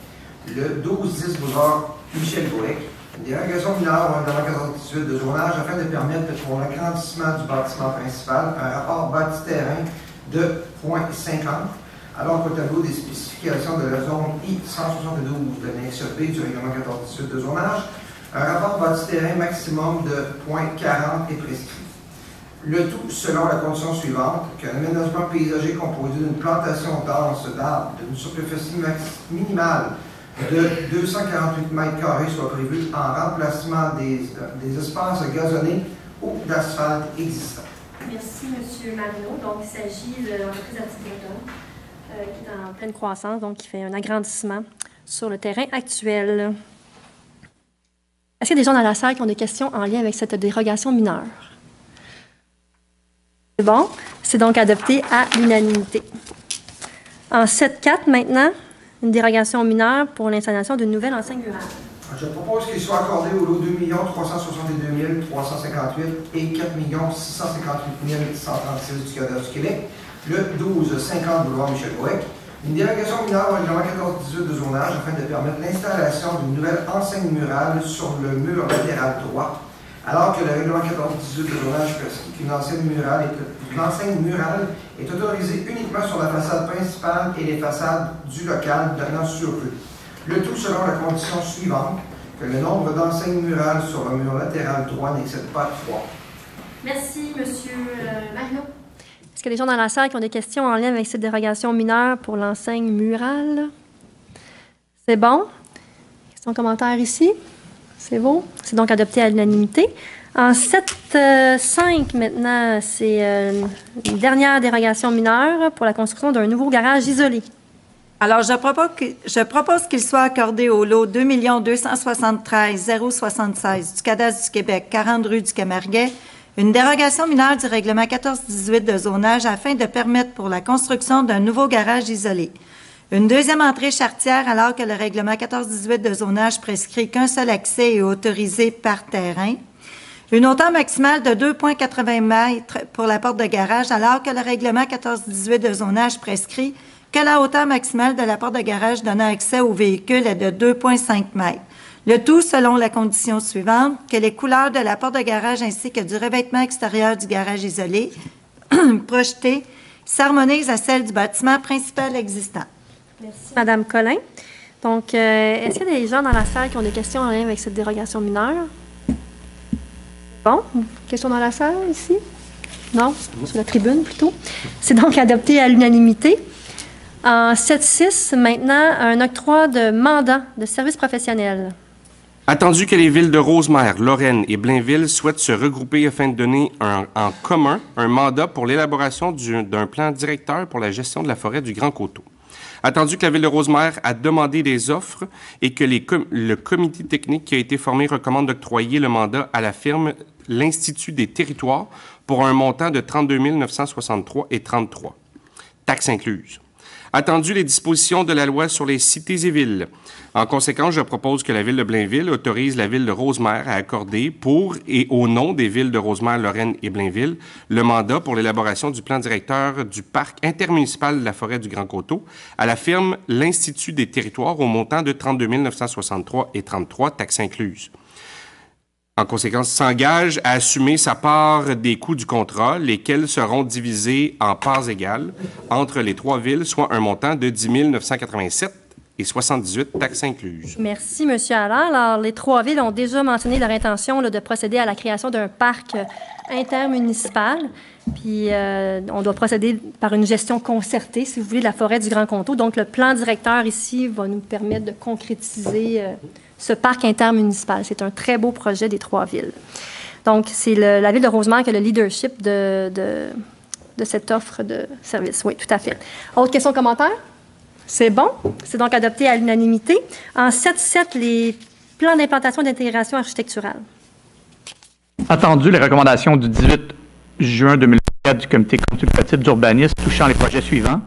le 12-10 boulevard Michel Goec. Une dérogation mineure au règlement 14-18 de zonage afin de permettre pour l'agrandissement du bâtiment principal un rapport bâti-terrain de 0,50, alors qu'au tableau des spécifications de la zone I-172 de l'annexe B du règlement 14-18 de zonage, un rapport bâti-terrain maximum de 0,40 est prescrit. Le tout selon la condition suivante, qu'un aménagement paysager composé d'une plantation dense d'arbres d'une superficie minimale de 248 mètres carrés soit prévu en remplacement des espaces gazonnés ou d'asphalte existants. Merci, M. Marino. Donc, il s'agit de l'entreprise Articulton qui est en pleine croissance, donc qui fait un agrandissement sur le terrain actuel. Est-ce qu'il y a des gens dans la salle qui ont des questions en lien avec cette dérogation mineure? C'est bon. C'est donc adopté à l'unanimité. En 7.4, maintenant, une dérogation mineure pour l'installation d'une nouvelle enseigne murale. Je propose qu'il soit accordé au lot 2 362 358 et 4 658 136 du cadastre du Québec, le 12-50 boulevard Michel Goec. Une dérogation mineure au règlement 14-18 de zonage afin de permettre l'installation d'une nouvelle enseigne murale sur le mur latéral droit, alors que le règlement 14-18 de zonage prescrit qu'une enseigne murale est autorisée uniquement sur la façade principale et les façades du local donnant sur rue. Le tout selon la condition suivante, que le nombre d'enseignes murales sur le mur latéral droit n'excède pas 3. Merci, M. Marino. Est-ce qu'il y a des gens dans la salle qui ont des questions en lien avec cette dérogation mineure pour l'enseigne murale? C'est bon. Questions, commentaires ici? C'est bon. C'est donc adopté à l'unanimité. En 7.5, maintenant, c'est une dernière dérogation mineure pour la construction d'un nouveau garage isolé. Alors, je propose qu'il soit accordé au lot 2 273 076 du cadastre du Québec, 40 rue du Camarguais, une dérogation mineure du règlement 14-18 de zonage afin de permettre pour la construction d'un nouveau garage isolé. Une deuxième entrée charretière alors que le règlement 14-18 de zonage prescrit qu'un seul accès est autorisé par terrain. Une hauteur maximale de 2,80 mètres pour la porte de garage alors que le règlement 14-18 de zonage prescrit que la hauteur maximale de la porte de garage donnant accès au véhicule est de 2,5 mètres. Le tout selon la condition suivante, que les couleurs de la porte de garage ainsi que du revêtement extérieur du garage isolé projeté s'harmonisent à celles du bâtiment principal existant. Merci, Mme Collin. Donc, est-ce qu'il y a des gens dans la salle qui ont des questions en lien avec cette dérogation mineure? Bon, questions dans la salle ici? Non, sur la tribune plutôt. C'est donc adopté à l'unanimité. En 7.6, maintenant, un octroi de mandat de service professionnel. Attendu que les villes de Rosemère, Lorraine et Blainville souhaitent se regrouper afin de donner en commun un mandat pour l'élaboration d'un plan directeur pour la gestion de la forêt du Grand Coteau. Attendu que la ville de Rosemère a demandé des offres et que le comité technique qui a été formé recommande d'octroyer le mandat à la firme l'Institut des territoires pour un montant de 32 963 et 33, taxes incluses. Attendu les dispositions de la loi sur les cités et villes. En conséquence, je propose que la Ville de Blainville autorise la Ville de Rosemère à accorder, pour et au nom des villes de Rosemère, Lorraine et Blainville, le mandat pour l'élaboration du plan directeur du parc intermunicipal de la forêt du Grand Coteau à la firme l'Institut des territoires au montant de 32 963 et 33, taxes incluses. En conséquence, s'engage à assumer sa part des coûts du contrat, lesquels seront divisés en parts égales entre les trois villes, soit un montant de 10 987 et 78, taxes incluses. Merci, M. Allaire. Alors, les trois villes ont déjà mentionné leur intention de procéder à la création d'un parc intermunicipal. Puis, on doit procéder par une gestion concertée, si vous voulez, de la forêt du Grand Coteau. Donc, le plan directeur ici va nous permettre de concrétiser ce parc intermunicipal. C'est un très beau projet des trois villes. Donc, c'est la ville de Rosemère qui a le leadership de cette offre de service. Oui, tout à fait. Autre question, commentaire? C'est bon. C'est donc adopté à l'unanimité. En 7.7, les plans d'implantation et d'intégration architecturale. Attendu les recommandations du 18 juin 2024 du comité consultatif d'urbanisme touchant les projets suivants.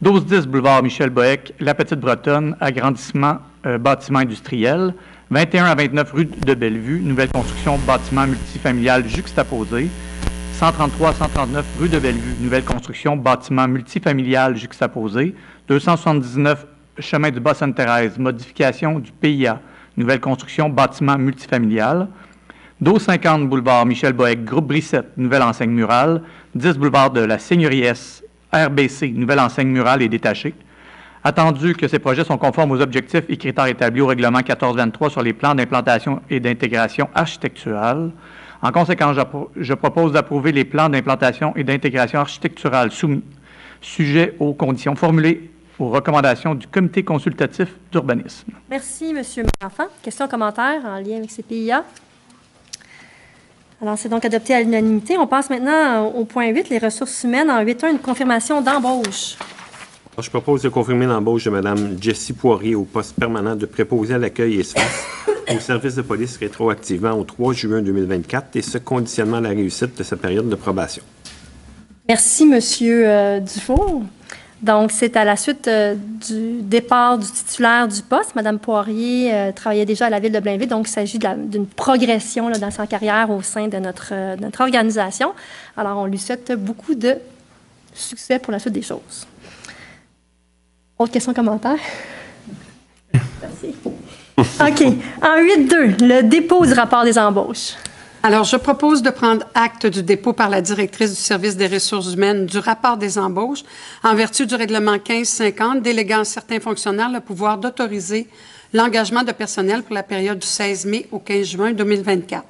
1210 boulevard Michel Bohec, La Petite-Bretonne, agrandissement bâtiment industriel. 21 à 29 rue de Bellevue, nouvelle construction bâtiment multifamilial juxtaposé. 133 à 139 rue de Bellevue, nouvelle construction bâtiment multifamilial juxtaposé. 279 chemin du Bas-Sainte-Thérèse, modification du PIA, nouvelle construction bâtiment multifamilial. 1250 boulevard Michel Bohec, groupe Brissette, nouvelle enseigne murale. 10 boulevard de la Seigneurie S, RBC, nouvelle enseigne murale et détachée. Attendu que ces projets sont conformes aux objectifs et critères établis au règlement 1423 sur les plans d'implantation et d'intégration architecturale. En conséquence, je propose d'approuver les plans d'implantation et d'intégration architecturale soumis, sujet aux conditions formulées aux recommandations du comité consultatif d'urbanisme. Merci, M. Malenfant. Questions, commentaires en lien avec ces PIA? Alors, c'est donc adopté à l'unanimité. On passe maintenant au point 8, les ressources humaines. En 8.1, une confirmation d'embauche. Je propose de confirmer l'embauche de Mme Jessie Poirier au poste permanent de préposé à l'accueil et SFAS au service de police rétroactivement au 3 juin 2024 et ce conditionnement à la réussite de sa période de probation. Merci, M. Dufour. Donc, c'est à la suite du départ du titulaire du poste. Mme Poirier travaillait déjà à la Ville de Blainville, donc il s'agit d'une progression dans sa carrière au sein de notre organisation. Alors, on lui souhaite beaucoup de succès pour la suite des choses. Autre question, commentaire? Merci. OK. En 8.2, le dépôt du rapport des embauches. Alors, je propose de prendre acte du dépôt par la directrice du service des ressources humaines du rapport des embauches en vertu du règlement 1550 déléguant à certains fonctionnaires le pouvoir d'autoriser l'engagement de personnel pour la période du 16 mai au 15 juin 2024.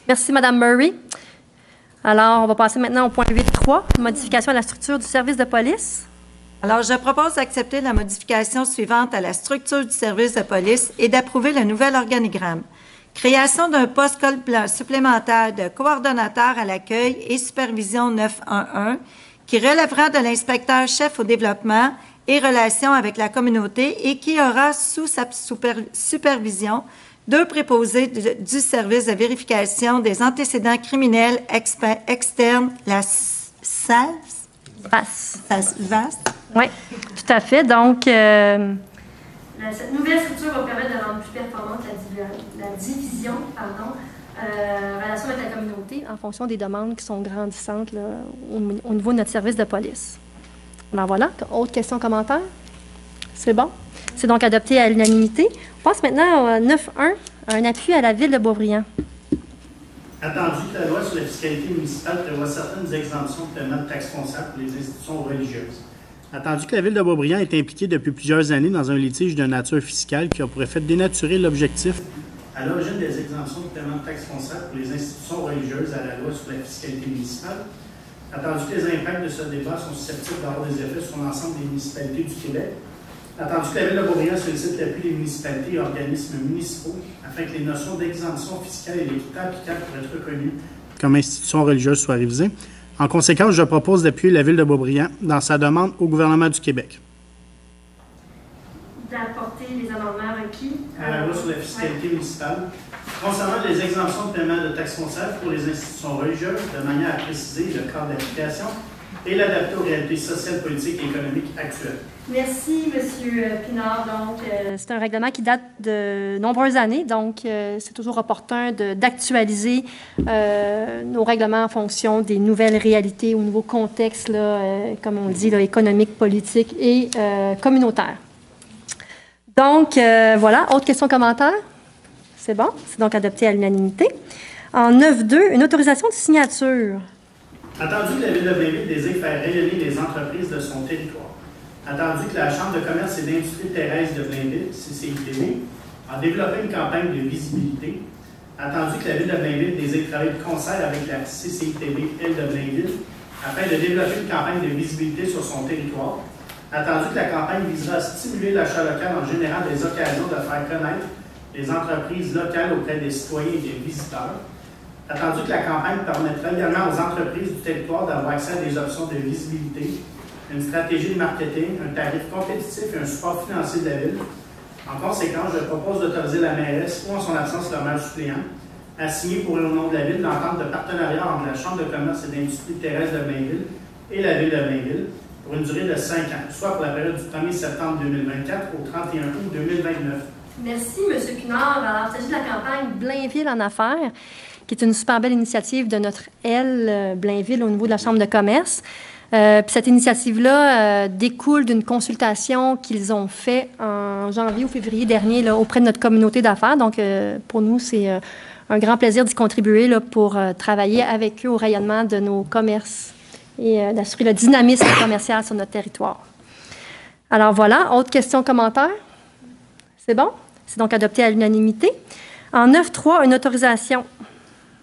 Merci, Mme Murray. Alors, on va passer maintenant au point 8.3, modification à la structure du service de police. Alors, je propose d'accepter la modification suivante à la structure du service de police et d'approuver le nouvel organigramme. Création d'un poste supplémentaire de coordonnateur à l'accueil et supervision 911 qui relèvera de l'inspecteur-chef au développement et relations avec la communauté et qui aura sous sa supervision 2 préposés du service de vérification des antécédents criminels externes, la SAVS. Oui, tout à fait. Donc, cette nouvelle structure va permettre de rendre plus performante la division relation avec la communauté en fonction des demandes qui sont grandissantes là, au niveau de notre service de police. Alors voilà. Autre question, commentaire? C'est bon. C'est donc adopté à l'unanimité. On passe maintenant à 9.1, un appui à la Ville de Beaubriand. Attendu que la loi sur la fiscalité municipale prévoit certaines exemptions de paiement de taxes foncières pour les institutions religieuses. Attendu que la Ville de Beaubriand est impliquée depuis plusieurs années dans un litige de nature fiscale qui a pour effet de dénaturer l'objectif à l'origine des exemptions de paiement de taxes foncières pour les institutions religieuses à la loi sur la fiscalité municipale. Attendu que les impacts de ce débat sont susceptibles d'avoir des effets sur l'ensemble des municipalités du Québec. Attendu que la Ville de Beaubriand sollicite l'appui des municipalités et organismes municipaux afin que les notions d'exemption fiscale et l'équité applicable pour être reconnues comme institutions religieuses soient révisées. En conséquence, je propose d'appuyer la Ville de Beaubriand dans sa demande au gouvernement du Québec. D'apporter les amendements requis à la loi sur la fiscalité municipale concernant les exemptions de paiement de taxes foncières pour les institutions religieuses, de manière à préciser le cadre d'application, et l'adapter aux réalités sociales, politiques et économiques actuelles. Merci, M. Pinard. Donc, c'est un règlement qui date de nombreuses années, donc c'est toujours opportun d'actualiser nos règlements en fonction des nouvelles réalités, au nouveau contexte, là, comme on le dit, là, économique, politique et communautaire. Donc, voilà. Autre question, commentaire? C'est bon. C'est donc adopté à l'unanimité. En 9.2, une autorisation de signature. Attendu que la Ville de Blainville désire faire rayonner les entreprises de son territoire. Attendu que la Chambre de commerce et d'industrie terrestre de Blainville, CCITV, a développé une campagne de visibilité. Attendu que la Ville de Blainville désire travailler de concert avec la CCITV, elle de Blainville, afin de développer une campagne de visibilité sur son territoire. Attendu que la campagne visera à stimuler l'achat local en générant des occasions de faire connaître les entreprises locales auprès des citoyens et des visiteurs. Attendu que la campagne permettra également aux entreprises du territoire d'avoir accès à des options de visibilité, une stratégie de marketing, un tarif compétitif et un support financier de la Ville. En conséquence, je propose d'autoriser la mairesse ou en son absence le maire suppléant à signer pour le nom de la Ville l'entente de partenariat entre la Chambre de commerce et d'industrie terrestre de Blainville et la Ville de Blainville pour une durée de 5 ans, soit pour la période du 1er septembre 2024 au 31 août 2029. Merci, M. Pinard. Alors, il s'agit de la campagne Blainville en affaires, qui est une super belle initiative de notre L Blainville au niveau de la Chambre de commerce. Puis cette initiative-là découle d'une consultation qu'ils ont faite en janvier ou février dernier là, auprès de notre communauté d'affaires. Donc, pour nous, c'est un grand plaisir d'y contribuer là, pour travailler avec eux au rayonnement de nos commerces et d'assurer le dynamisme commercial sur notre territoire. Alors voilà, autre question, commentaire? C'est bon? C'est donc adopté à l'unanimité. En 9.3, une autorisation.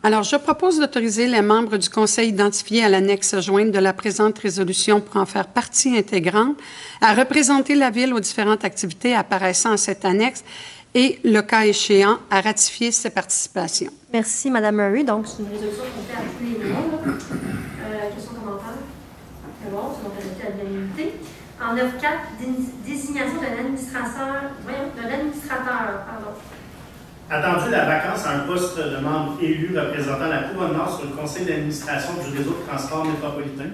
Alors, je propose d'autoriser les membres du Conseil identifiés à l'annexe jointe de la présente résolution pour en faire partie intégrante à représenter la Ville aux différentes activités apparaissant à cette annexe et, le cas échéant, à ratifier ces participations. Merci, Mme Murray. Donc, c'est une résolution qu'on fait à tous les mois. Question, commentaire? C'est bon, c'est donc adopté à l'unanimité. En 9.4, désignation d'un administrateur. Attendu la vacance à un poste de membre élu représentant la Couronne Nord sur le conseil d'administration du réseau de transport métropolitain.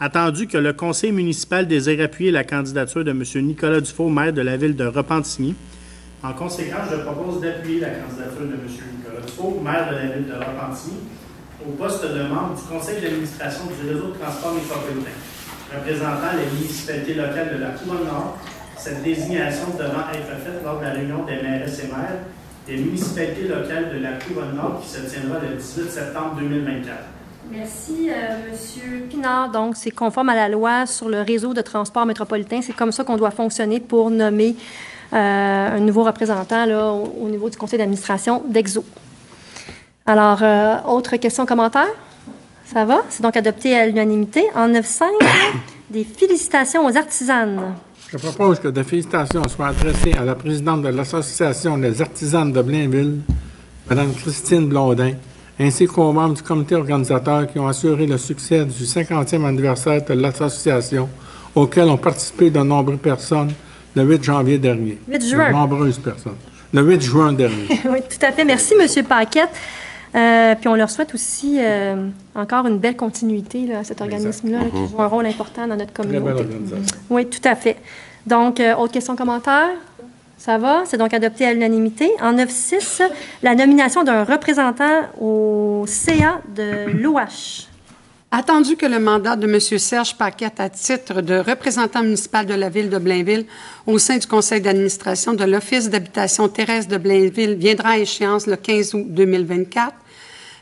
Attendu que le conseil municipal désire appuyer la candidature de M. Nicolas Dufault, maire de la ville de Repentigny. En conséquence, je propose d'appuyer la candidature de M. Nicolas Dufault, maire de la ville de Repentigny, au poste de membre du conseil d'administration du réseau de transport métropolitain, représentant les municipalités locales de la Couronne Nord, cette désignation devant être faite lors de la réunion des maires et maires des municipalités locales de la Couronne Nord qui se tiendra le 18 septembre 2024. Merci, M. Pinard. Donc, c'est conforme à la loi sur le réseau de transport métropolitain. C'est comme ça qu'on doit fonctionner pour nommer un nouveau représentant là, au niveau du conseil d'administration d'Exo. Alors, autre question, commentaire? Ça va? C'est donc adopté à l'unanimité. En 9.5, des félicitations aux artisanes. Je propose que des félicitations soient adressées à la présidente de l'Association des artisanes de Blainville, Mme Christine Blondin, ainsi qu'aux membres du comité organisateur qui ont assuré le succès du 50e anniversaire de l'association, auquel ont participé de nombreuses personnes le 8 janvier dernier. 8 juin. De nombreuses personnes. Le 8 juin dernier. Oui, tout à fait. Merci, M. Paquette. Puis on leur souhaite aussi encore une belle continuité là, à cet organisme-là qui joue un rôle important dans notre communauté. Très belle organisation. Oui, tout à fait. Donc, autre question, commentaire? Ça va? C'est donc adopté à l'unanimité. En 9.6, la nomination d'un représentant au CA de l'OH. Attendu que le mandat de M. Serge Paquette à titre de représentant municipal de la Ville de Blainville au sein du conseil d'administration de l'Office d'habitation terrestre de Blainville viendra à échéance le 15 août 2024,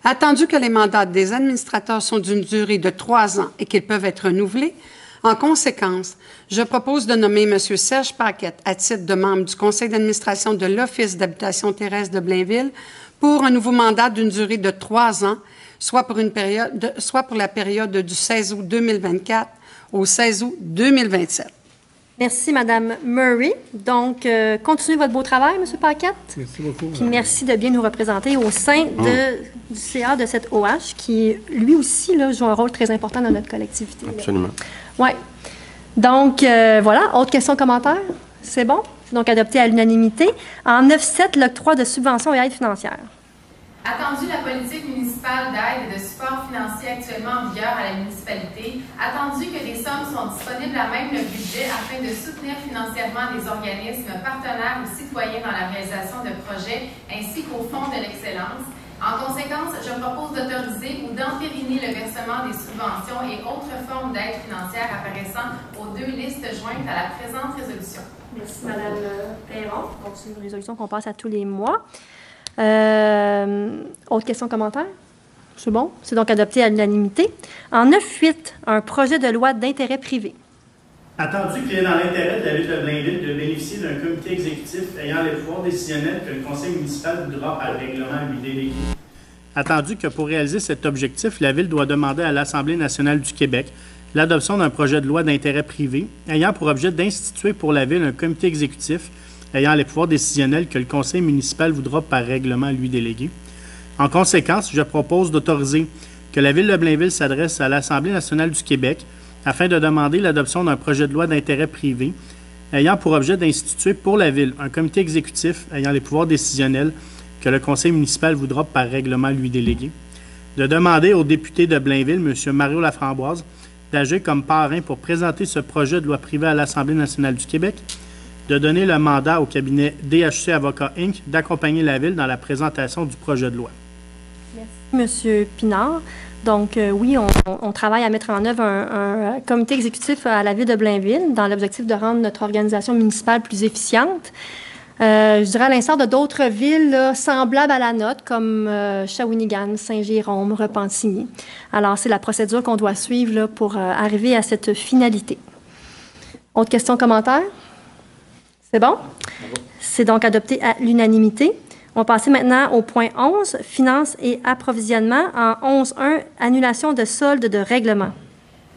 attendu que les mandats des administrateurs sont d'une durée de 3 ans et qu'ils peuvent être renouvelés, en conséquence, je propose de nommer M. Serge Paquette à titre de membre du conseil d'administration de l'Office d'habitation terrestre de Blainville pour un nouveau mandat d'une durée de 3 ans, soit pour la période du 16 août 2024 au 16 août 2027. Merci, Mme Murray. Donc, continuez votre beau travail, M. Paquette. Merci beaucoup. Puis merci de bien nous représenter au sein du CA de cette OH, qui, lui aussi, là, joue un rôle très important dans notre collectivité. Absolument. Oui. Donc, voilà. Autre question, commentaire? C'est bon? C'est donc adopté à l'unanimité. En 9.7, l'octroi de subventions et aides financières. Attendu la politique municipale d'aide et de support financier actuellement en vigueur à la municipalité, attendu que des sommes sont disponibles à même le budget afin de soutenir financièrement les organismes partenaires ou citoyens dans la réalisation de projets ainsi qu'au Fonds de l'excellence. En conséquence, je propose d'autoriser ou d'entériner le versement des subventions et autres formes d'aide financière apparaissant aux deux listes jointes à la présente résolution. Merci, Mme Perron. Donc, c'est une résolution qu'on passe à tous les mois. Autre question, commentaire? C'est bon. C'est donc adopté à l'unanimité. En 9.8, un projet de loi d'intérêt privé. Attendu qu'il est dans l'intérêt de la ville de Blainville de bénéficier d'un comité exécutif ayant les pouvoirs décisionnels que le conseil municipal voudra par règlement lui déléguer. Attendu que pour réaliser cet objectif, la ville doit demander à l'Assemblée nationale du Québec l'adoption d'un projet de loi d'intérêt privé ayant pour objet d'instituer pour la ville un comité exécutif ayant les pouvoirs décisionnels que le conseil municipal voudra par règlement lui déléguer. En conséquence, je propose d'autoriser que la ville de Blainville s'adresse à l'Assemblée nationale du Québec afin de demander l'adoption d'un projet de loi d'intérêt privé ayant pour objet d'instituer pour la ville un comité exécutif ayant les pouvoirs décisionnels que le conseil municipal voudra par règlement lui déléguer, de demander au député de Blainville, M. Mario Laframboise, d'agir comme parrain pour présenter ce projet de loi privé à l'Assemblée nationale du Québec, de donner le mandat au cabinet DHC Avocats Inc. d'accompagner la ville dans la présentation du projet de loi. Merci, M. Pinard. Donc, oui, on travaille à mettre en œuvre un comité exécutif à la ville de Blainville dans l'objectif de rendre notre organisation municipale plus efficiente. Je dirais à l'instar de d'autres villes là, semblables à la nôtre, comme Shawinigan, Saint-Jérôme, Repentigny. Alors, c'est la procédure qu'on doit suivre là, pour arriver à cette finalité. Autre question, commentaire? C'est bon? C'est donc adopté à l'unanimité. On va passer maintenant au point 11, finances et approvisionnement. En 11.1, annulation de solde de règlement.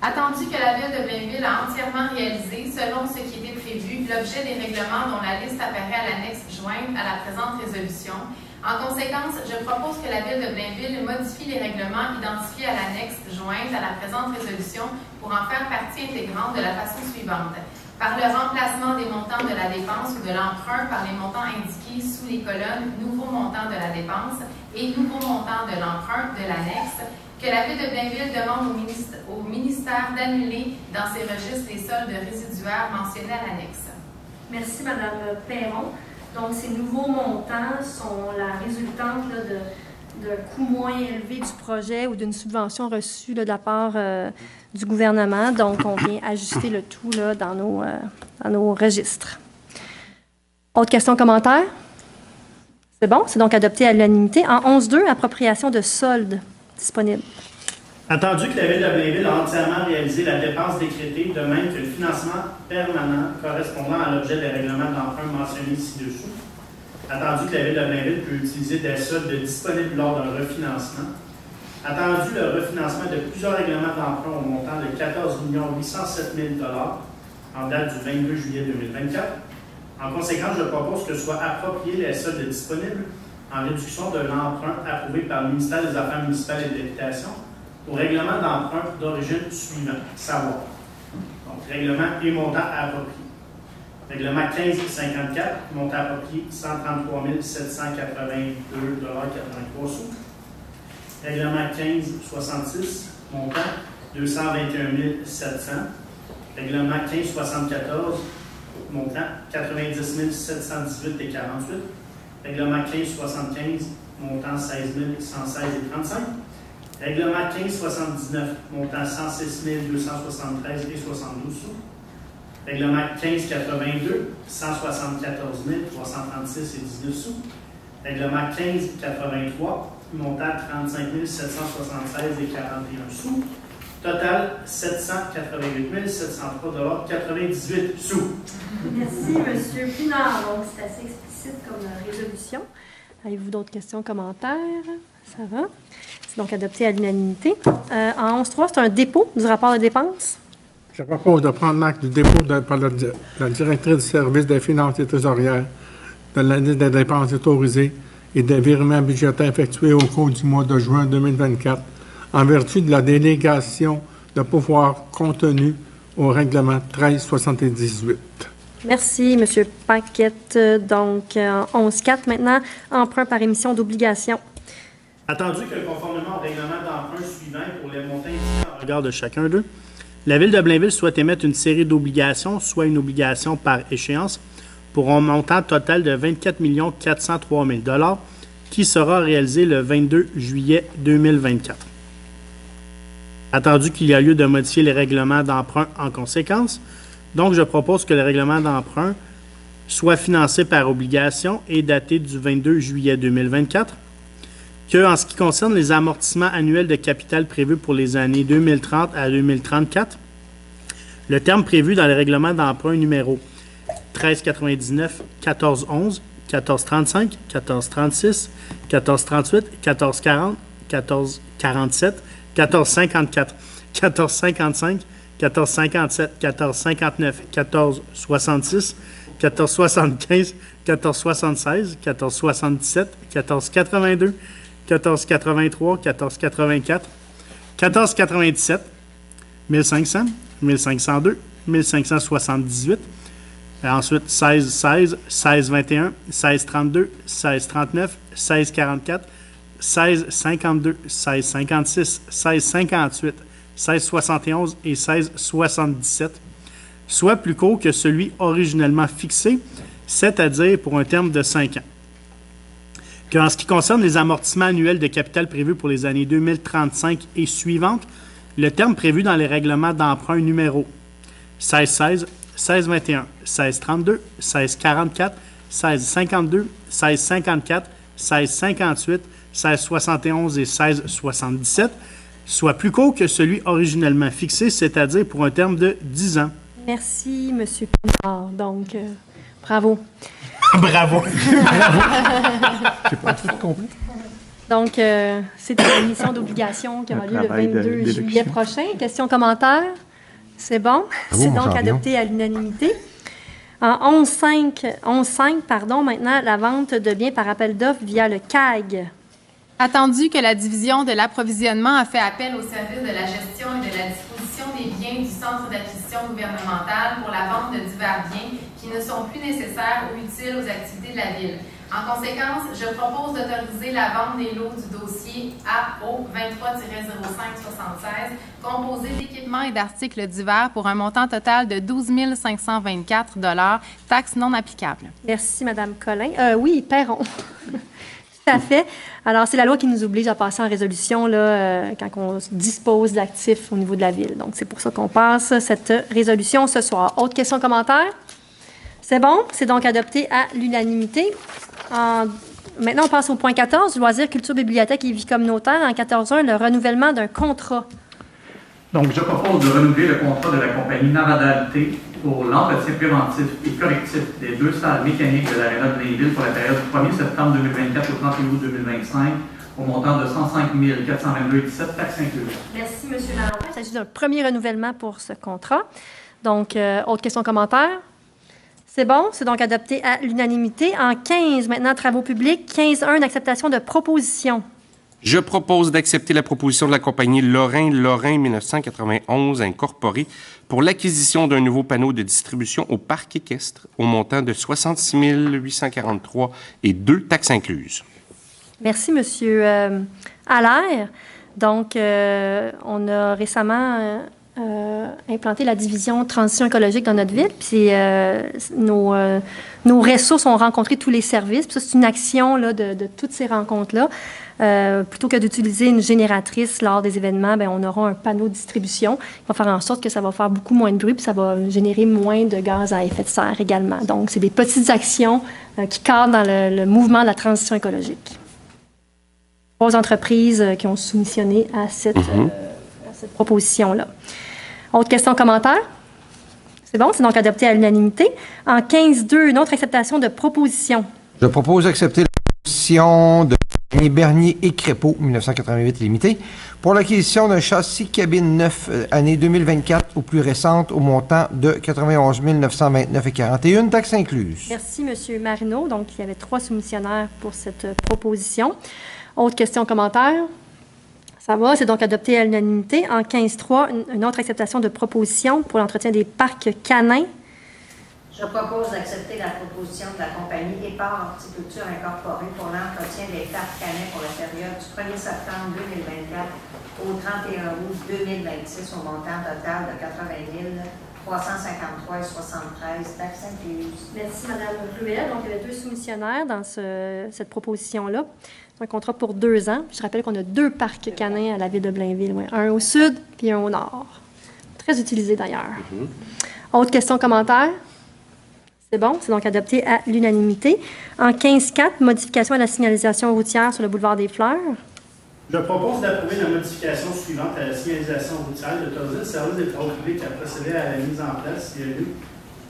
Attendu que la ville de Blainville a entièrement réalisé, selon ce qui était prévu, l'objet des règlements dont la liste apparaît à l'annexe jointe à la présente résolution. En conséquence, je propose que la ville de Blainville modifie les règlements identifiés à l'annexe jointe à la présente résolution pour en faire partie intégrante de la façon suivante. Par le remplacement des montants de la dépense ou de l'emprunt par les montants indiqués sous les colonnes « Nouveau montant de la dépense » et « Nouveau montant de l'emprunt » de l'annexe, que la ville de Blainville demande au ministère d'annuler dans ses registres les soldes résiduaires mentionnés à l'annexe. Merci, Mme Perron. Donc, ces nouveaux montants sont la résultante d'un coût moins élevé du projet ou d'une subvention reçue là, de la part du gouvernement. Donc, on vient ajuster le tout là, dans nos registres. Autre question, commentaire? C'est bon, c'est donc adopté à l'unanimité. En 11.2, appropriation de soldes disponibles. Attendu que la ville de Blainville a entièrement réalisé la dépense décrétée, de même que le financement permanent correspondant à l'objet des règlements d'emprunt mentionnés ci-dessous. Attendu que la ville de Blainville peut utiliser des soldes disponibles lors d'un refinancement. Attendu le refinancement de plusieurs règlements d'emprunt au montant de 14 807 000 $ en date du 22 juillet 2024. En conséquence, je propose que soient appropriés les soldes disponibles en réduction de l'emprunt approuvé par le ministère des Affaires municipales et de l'Habitation au règlement d'emprunt d'origine suivant, savoir. Donc, règlement et montant approprié. Règlement 1554, montant approprié 133 782 $83 sous. Règlement 1566, montant 221 700. Règlement 1574, montant 90 718 et 48. Règlement 1575, montant 16 116 et 35. Règlement 1579, montant 106 273 et 72 sous. Règlement 1582, 174 336 et 19 sous. Règlement 1583, montant 35 776 et 41 sous. Total, 788 703 98 sous. Merci, M. Pinard. Donc, c'est assez explicite comme résolution. Avez-vous d'autres questions, commentaires? Ça va? C'est donc adopté à l'unanimité. En 11.3, c'est un dépôt du rapport de dépenses. Je propose de prendre acte du dépôt par la directrice du service des finances et trésorières de la liste des dépenses autorisées et des virements budgétaires effectués au cours du mois de juin 2024 en vertu de la délégation de pouvoir contenu au règlement 1378. Merci, M. Paquette. Donc, 11.4 maintenant, emprunt par émission d'obligations. Attendu que, conformément au règlement d'emprunt suivant et pour les montants indiqués en regard de chacun d'eux, la Ville de Blainville souhaite émettre une série d'obligations, soit une obligation par échéance, pour un montant total de 24 403 000 $ qui sera réalisé le 22 juillet 2024. Attendu qu'il y a lieu de modifier les règlements d'emprunt en conséquence, donc je propose que le règlement d'emprunt soit financé par obligation et daté du 22 juillet 2024, que, en ce qui concerne les amortissements annuels de capital prévus pour les années 2030 à 2034, le terme prévu dans le règlement d'emprunt numéro 1399, 1411, 1435, 1436, 1438, 1440, 1447, 1454, 1455, 1457, 1459, 1466, 1475, 1476, 1477, 1482, 1483, 1484, 1497, 1500, 1502, 1578, ensuite 1616, 1621, 1632, 1639, 1644, 1652, 1656, 1658, 1671 et 1677, soit plus court que celui originellement fixé, c'est-à-dire pour un terme de 5 ans. Qu'en ce qui concerne les amortissements annuels de capital prévus pour les années 2035 et suivantes, le terme prévu dans les règlements d'emprunt numéro 1616, 1621, 1632, 1644, 1652, 1654, 1658, 1671 et 1677, soit plus court que celui originellement fixé, c'est-à-dire pour un terme de 10 ans. Merci, M. Pinard. Donc, bravo. Bravo. J'ai pas tout compris. Donc, c'est une émission d'obligation qui aura lieu le 22 juillet prochain. Questions, commentaires? C'est bon. C'est donc adopté à l'unanimité. En 11.5, maintenant, la vente de biens par appel d'offres via le CAG. Attendu que la division de l'approvisionnement a fait appel au service de la gestion et de la disposition des biens du Centre d'acquisition gouvernementale pour la vente de divers biens qui ne sont plus nécessaires ou utiles aux activités de la Ville. En conséquence, je propose d'autoriser la vente des lots du dossier AO 23-05-76, composé d'équipements et d'articles divers pour un montant total de 12 524 $, taxes non applicables. Merci, Mme Collin. Oui, Perron. Tout à fait. Alors, c'est la loi qui nous oblige à passer en résolution là, quand on dispose d'actifs au niveau de la Ville. Donc, c'est pour ça qu'on passe cette résolution ce soir. Autre question, commentaire? C'est bon. C'est donc adopté à l'unanimité. Maintenant, on passe au point 14, loisirs, culture, bibliothèque et vie communautaire. En 14.1, le renouvellement d'un contrat. Donc, je propose de renouveler le contrat de la compagnie Navadalité pour l'entretien préventif et correctif des 2 salles mécaniques de l'Aréna de Blainville pour la période du 1er septembre 2024 au 31 août 2025 au montant de 105 422,17 taxes incluses. Merci, M. Martin. Il s'agit d'un premier renouvellement pour ce contrat. Donc, autre question, commentaire? C'est bon. C'est donc adopté à l'unanimité. En 15, maintenant, travaux publics. 15.1, acceptation de proposition. Je propose d'accepter la proposition de la compagnie Lorrain 1991 Incorporée pour l'acquisition d'un nouveau panneau de distribution au parc équestre au montant de 66 843 et 2 taxes incluses. Merci, M. Allaire. Donc, on a récemment implanté la division transition écologique dans notre ville. Puis nos ressources ont rencontré tous les services. Puis ça, c'est une action là, de toutes ces rencontres-là. Plutôt que d'utiliser une génératrice lors des événements, bien, on aura un panneau de distribution qui va faire en sorte que ça va faire beaucoup moins de bruit puis ça va générer moins de gaz à effet de serre également. Donc, c'est des petites actions qui cadrent dans le mouvement de la transition écologique. 3 entreprises qui ont soumissionné à cette proposition-là. Autre question, commentaire? C'est bon, c'est donc adopté à l'unanimité. En 15.2, une autre acceptation de proposition. Je propose d'accepter la proposition de Bernier et Crépeau, 1988 limité, pour l'acquisition d'un châssis cabine neuf année 2024 ou plus récente au montant de 91 929 et 41, taxes incluses. Merci, M. Marino. Donc, il y avait 3 soumissionnaires pour cette proposition. Autre question, commentaire? Ça va, c'est donc adopté à l'unanimité. En 15.3, une autre acceptation de proposition pour l'entretien des parcs canins. Je propose d'accepter la proposition de la compagnie Épar Horticulture Incorporée pour l'entretien des parcs canins pour la période du 1er septembre 2024 au 31 août 2026 au montant total de 80 353,73 taxes incluses. Merci, Mme Ruel. Donc, il y avait 2 soumissionnaires dans cette proposition-là. C'est un contrat pour 2 ans. Je rappelle qu'on a 2 parcs canins à la ville de Blainville. Ouais. Un au sud puis un au nord. Très utilisé, d'ailleurs. Autre question, commentaire? C'est bon, c'est donc adopté à l'unanimité. En 15.4, modification à la signalisation routière sur le boulevard des Fleurs. Je propose d'approuver la modification suivante à la signalisation routière, d'autoriser le service des travaux publics à procéder à la mise en place, s'il y a lieu,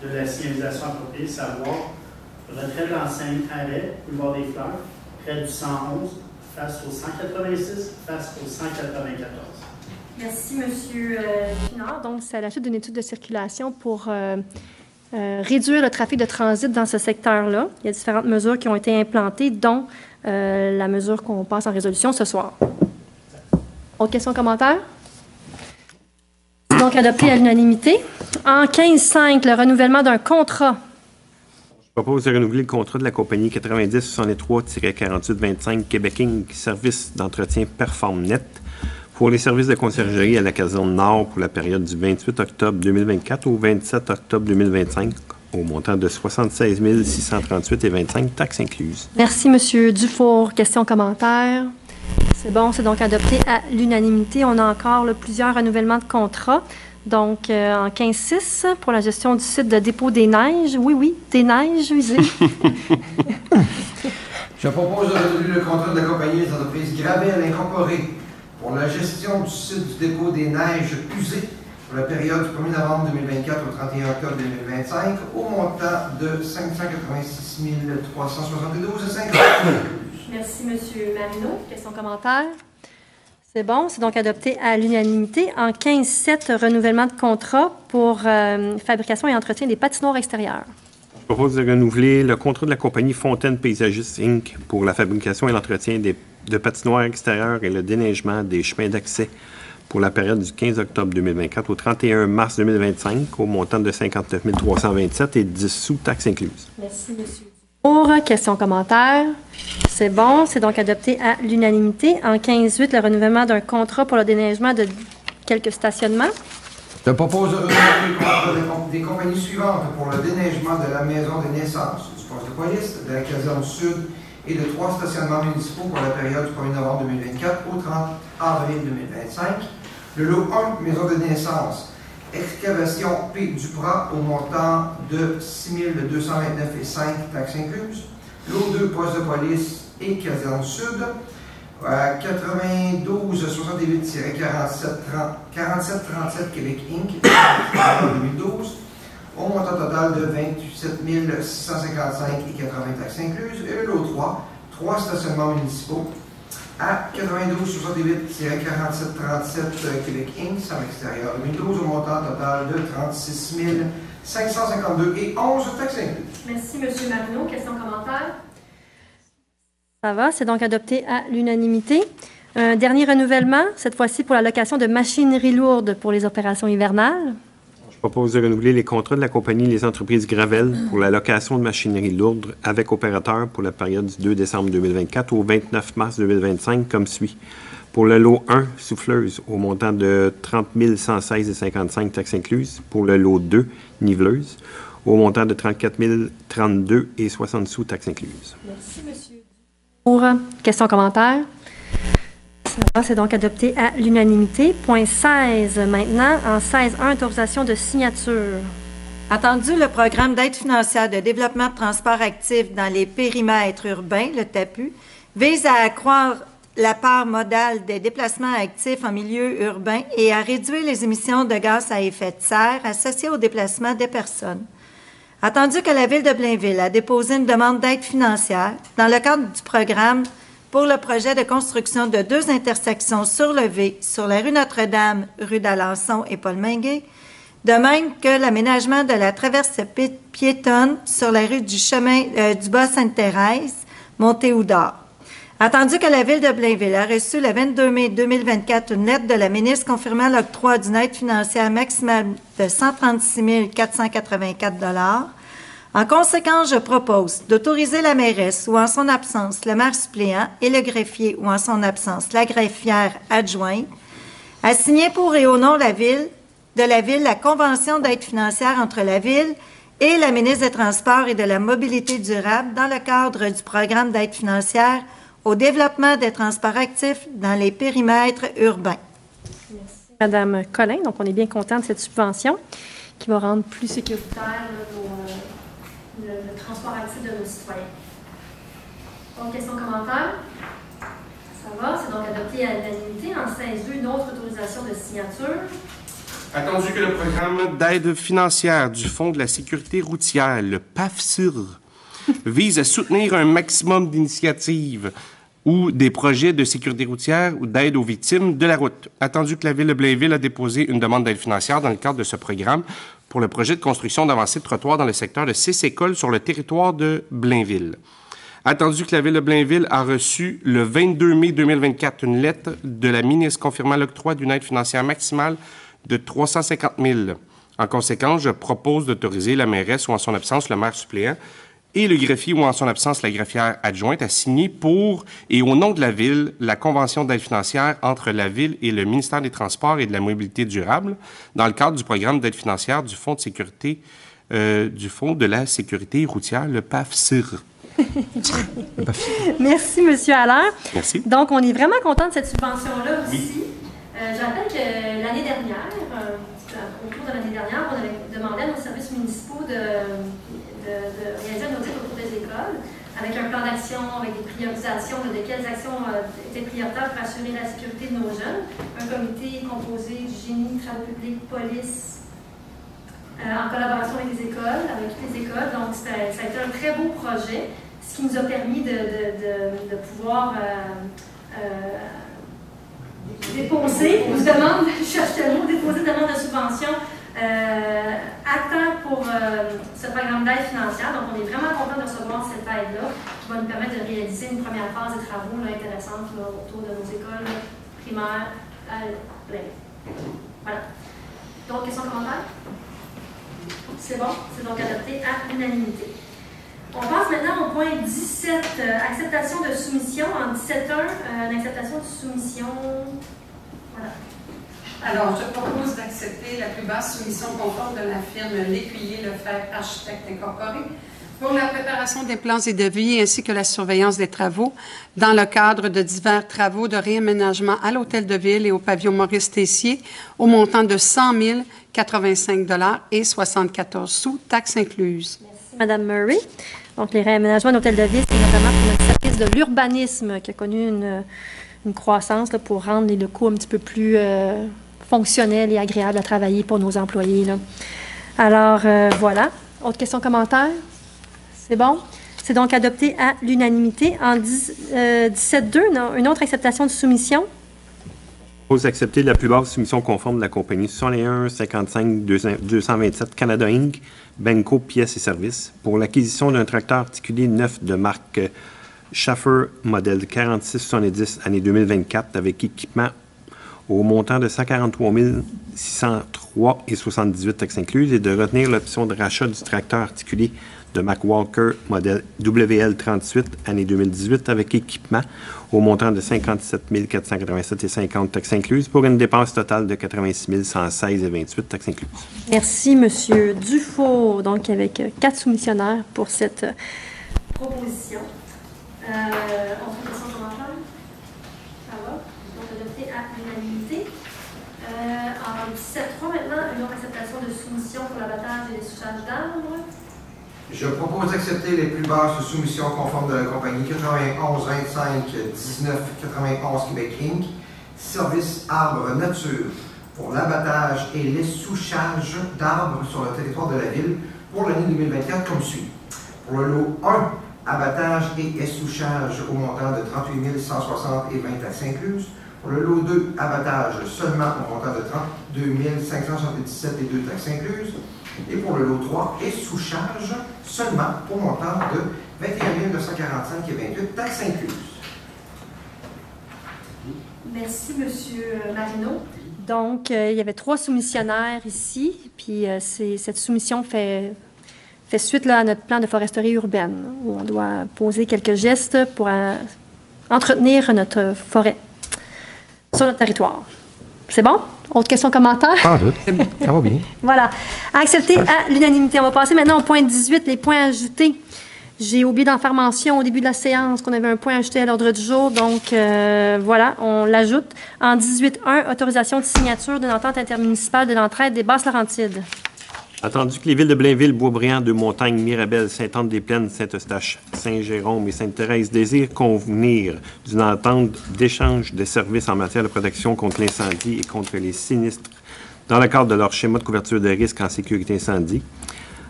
de la signalisation appropriée, savoir retrait de l'enseigne arrêt, boulevard des Fleurs, près du 111, face au 186, face au 194. Merci, M. Pinard. Donc, c'est à la suite d'une étude de circulation pour réduire le trafic de transit dans ce secteur-là. Il y a différentes mesures qui ont été implantées, dont la mesure qu'on passe en résolution ce soir. Autre question, commentaire? Donc, adopté à l'unanimité. En 15.5, le renouvellement d'un contrat. Je propose de renouveler le contrat de la compagnie 9063-4825 Québec Inc. Service d'entretien PerformNet pour les services de conciergerie à la caserne Nord pour la période du 28 octobre 2024 au 27 octobre 2025 au montant de 76 638,25 taxes incluses. Merci, M. Dufour. Question, commentaire? C'est bon, c'est donc adopté à l'unanimité. On a encore plusieurs renouvellements de contrats. Donc, en 15.6, pour la gestion du site de dépôt des neiges. Oui, des neiges usées. Je propose de renouveler le contrat de la compagnie des entreprises Gravel Incorporée pour la gestion du site du dépôt des neiges usées pour la période du 1er novembre 2024 au 31 octobre 2025 au montant de 586 372,50 $. Merci, M. Marino. Question, commentaire? C'est bon, c'est donc adopté à l'unanimité. En 15.7, renouvellement de contrat pour fabrication et entretien des patinoires extérieures. Je propose de renouveler le contrat de la compagnie Fontaine Paysagiste Inc. pour la fabrication et l'entretien de patinoires extérieures et le déneigement des chemins d'accès pour la période du 15 octobre 2024 au 31 mars 2025 au montant de 59 327 et 10 sous taxes incluses. Merci, M. Pour question, commentaire. C'est bon, c'est donc adopté à l'unanimité. En 15.8, le renouvellement d'un contrat pour le déneigement de quelques stationnements. Je propose de renouveler le contrat des compagnies suivantes pour le déneigement de la maison de naissance, du poste de police, de la caserne sud et de 3 stationnements municipaux pour la période du 1er novembre 2024 au 30 avril 2025. Le lot 1, maison de naissance, excavation P. Duprat au montant de 6 229,5 taxes incluses. Lot 2, poste de police et caserne sud, 9268-4737 Québec Inc. 2012, au montant total de 27 655,80 taxes incluses. Et le lot 3, 3 stationnements municipaux à 9268-4737 Québec Inc. Sam extérieur 2012, au montant total de 36 552,11 taxes incluses. Merci, M. Marino. Question, commentaire? Ça va, c'est donc adopté à l'unanimité. Un dernier renouvellement, cette fois-ci pour la location de machinerie lourde pour les opérations hivernales. Je propose de renouveler les contrats de la compagnie Les Entreprises Gravel pour la location de machinerie lourde avec opérateur pour la période du 2 décembre 2024 au 29 mars 2025 comme suit. Pour le lot 1, souffleuse, au montant de 30 116,55 taxes incluses. Pour le lot 2, niveleuse, au montant de 34 032,60 sous taxes incluses. Merci, monsieur. Pour question, commentaire. Ça va, c'est donc adopté à l'unanimité. Point 16 maintenant. En 16.1, autorisation de signature. Entendu, le programme d'aide financière de développement de transport actif dans les périmètres urbains, le TAPU, vise à accroître la part modale des déplacements actifs en milieu urbain et à réduire les émissions de gaz à effet de serre associées au déplacement des personnes. Attendu que la Ville de Blainville a déposé une demande d'aide financière dans le cadre du programme pour le projet de construction de 2 intersections sur le V sur la rue Notre-Dame, rue d'Alençon et Paul Minguet, de même que l'aménagement de la traverse piétonne sur la rue du chemin du Bas-Sainte-Thérèse, Montée-Oudard. Attendu que la Ville de Blainville a reçu le 22 mai 2024 une lettre de la ministre confirmant l'octroi d'une aide financière maximale de 136 484 $, En conséquence, je propose d'autoriser la mairesse ou en son absence le maire suppléant et le greffier ou en son absence la greffière adjointe à signer pour et au nom de la ville la convention d'aide financière entre la ville et la ministre des Transports et de la Mobilité durable dans le cadre du programme d'aide financière au développement des transports actifs dans les périmètres urbains. Merci, Madame Collin. Donc, on est bien content de cette subvention qui va rendre plus sécuritaire le transport actif de nos citoyens. Donc, questions, commentaires? Ça va, c'est donc adopté à l'unanimité. En 16.2, une autre autorisation de signature. Attendu que le programme d'aide financière du Fonds de la sécurité routière, le PAFSIR, vise à soutenir un maximum d'initiatives ou des projets de sécurité routière ou d'aide aux victimes de la route. Attendu que la Ville de Blainville a déposé une demande d'aide financière dans le cadre de ce programme pour le projet de construction d'avancées de trottoirs dans le secteur de 6 écoles sur le territoire de Blainville. Attendu que la Ville de Blainville a reçu le 22 mai 2024 une lettre de la ministre confirmant l'octroi d'une aide financière maximale de 350 000. En conséquence, je propose d'autoriser la mairesse ou en son absence le maire suppléant et le greffier ou en son absence la greffière adjointe à signer pour et au nom de la Ville la convention d'aide financière entre la Ville et le ministère des Transports et de la Mobilité durable dans le cadre du programme d'aide financière du Fonds de sécurité du Fonds de la sécurité routière, le PAFSIR. Merci, M. Allaire. Merci. Donc, on est vraiment content de cette subvention-là aussi. Je rappelle que l'année dernière, au cours de l'année dernière, on avait demandé à nos services municipaux de réaliser un audit autour des écoles avec un plan d'action, avec des priorisations de quelles actions étaient prioritaires pour assurer la sécurité de nos jeunes. Un comité composé du génie, travaux publics, police, en collaboration avec les écoles, avec toutes les écoles. Donc, ça a été un très beau projet, ce qui nous a permis de pouvoir déposer, je demande, je cherche le mot, déposer demande de subvention à temps pour ce programme d'aide financière. Donc, on est vraiment content de recevoir cette aide-là qui va nous permettre de réaliser une première phase des travaux intéressants autour de nos écoles primaires. Voilà. Donc, questions, commentaires? C'est bon, c'est donc adopté à l'unanimité. On passe maintenant au point 17, acceptation de soumission. En 17.1, l'acceptation de soumission. Voilà. Alors, je propose d'accepter la plus basse soumission conforme de la firme L'Écuyer Lefebvre Architectes Incorporé pour la préparation des plans et devis ainsi que la surveillance des travaux dans le cadre de divers travaux de réaménagement à l'Hôtel de Ville et au pavillon Maurice Tessier au montant de 100 085 $ et 74 sous, taxes incluses. Merci, Mme Murray. Donc, les réaménagements d'Hôtel de Ville, c'est notamment pour notre service de l'urbanisme qui a connu une croissance là, pour rendre les locaux un petit peu plus fonctionnels et agréables à travailler pour nos employés. Là. Alors, voilà. Autre question, commentaire? C'est bon? C'est donc adopté à l'unanimité. En 17.2, une autre acceptation de soumission. Je propose d'accepter la plus basse soumission conforme de la compagnie 61 55 227 Canada Inc., Benco pièces et services, pour l'acquisition d'un tracteur articulé neuf de marque Schaffer, modèle 4670, année 2024, avec équipement au montant de 143 603 et 78 taxes incluses, et de retenir l'option de rachat du tracteur articulé de Mack Walker, modèle WL38, année 2018, avec équipement au montant de 57 487 et 50 taxes incluses, pour une dépense totale de 86 116 et 28 taxes incluses. Merci, M. Dufault. Donc, avec 4 soumissionnaires pour cette proposition. Autre question, commentaire? Ça va? Donc, adopté à l'unanimité. En 17.3, maintenant, une autre acceptation de soumission pour l'abattage et les souchages d'arbres. Je propose d'accepter les plus basses soumissions conformes de la compagnie 91 25 19 91 Québec Inc., service arbres nature pour l'abattage et les souchages d'arbres sur le territoire de la ville pour l'année 2024 comme suit. Pour le lot 1, abattage et essouchage au montant de 38 160 et 20 taxes incluses. Pour le lot 2, abattage seulement au montant de 32 577 et 2 taxes incluses. Et pour le lot 3, essouchage seulement au montant de 21 945 et 28 taxes incluses. Merci, M. Marino. Donc, il y avait 3 soumissionnaires ici, puis cette soumission fait fait suite là, à notre plan de foresterie urbaine, où on doit poser quelques gestes pour entretenir notre forêt sur notre territoire. C'est bon? Autre question, commentaire? Pas doute. Ça va bien. Voilà. Accepté à l'unanimité. On va passer maintenant au point 18, les points ajoutés. J'ai oublié d'en faire mention au début de la séance qu'on avait un point ajouté à l'ordre du jour. Donc, voilà, on l'ajoute. En 18.1, autorisation de signature d'une entente intermunicipale de l'entraide des Basses-Laurentides. Attendu que les villes de Blainville, Boisbriand, Deux-Montagnes, Mirabel, Sainte-Anne-des-Plaines, Saint-Eustache, Saint-Jérôme et Sainte-Thérèse désirent convenir d'une entente d'échange de services en matière de protection contre l'incendie et contre les sinistres dans le cadre de leur schéma de couverture de risque en sécurité incendie.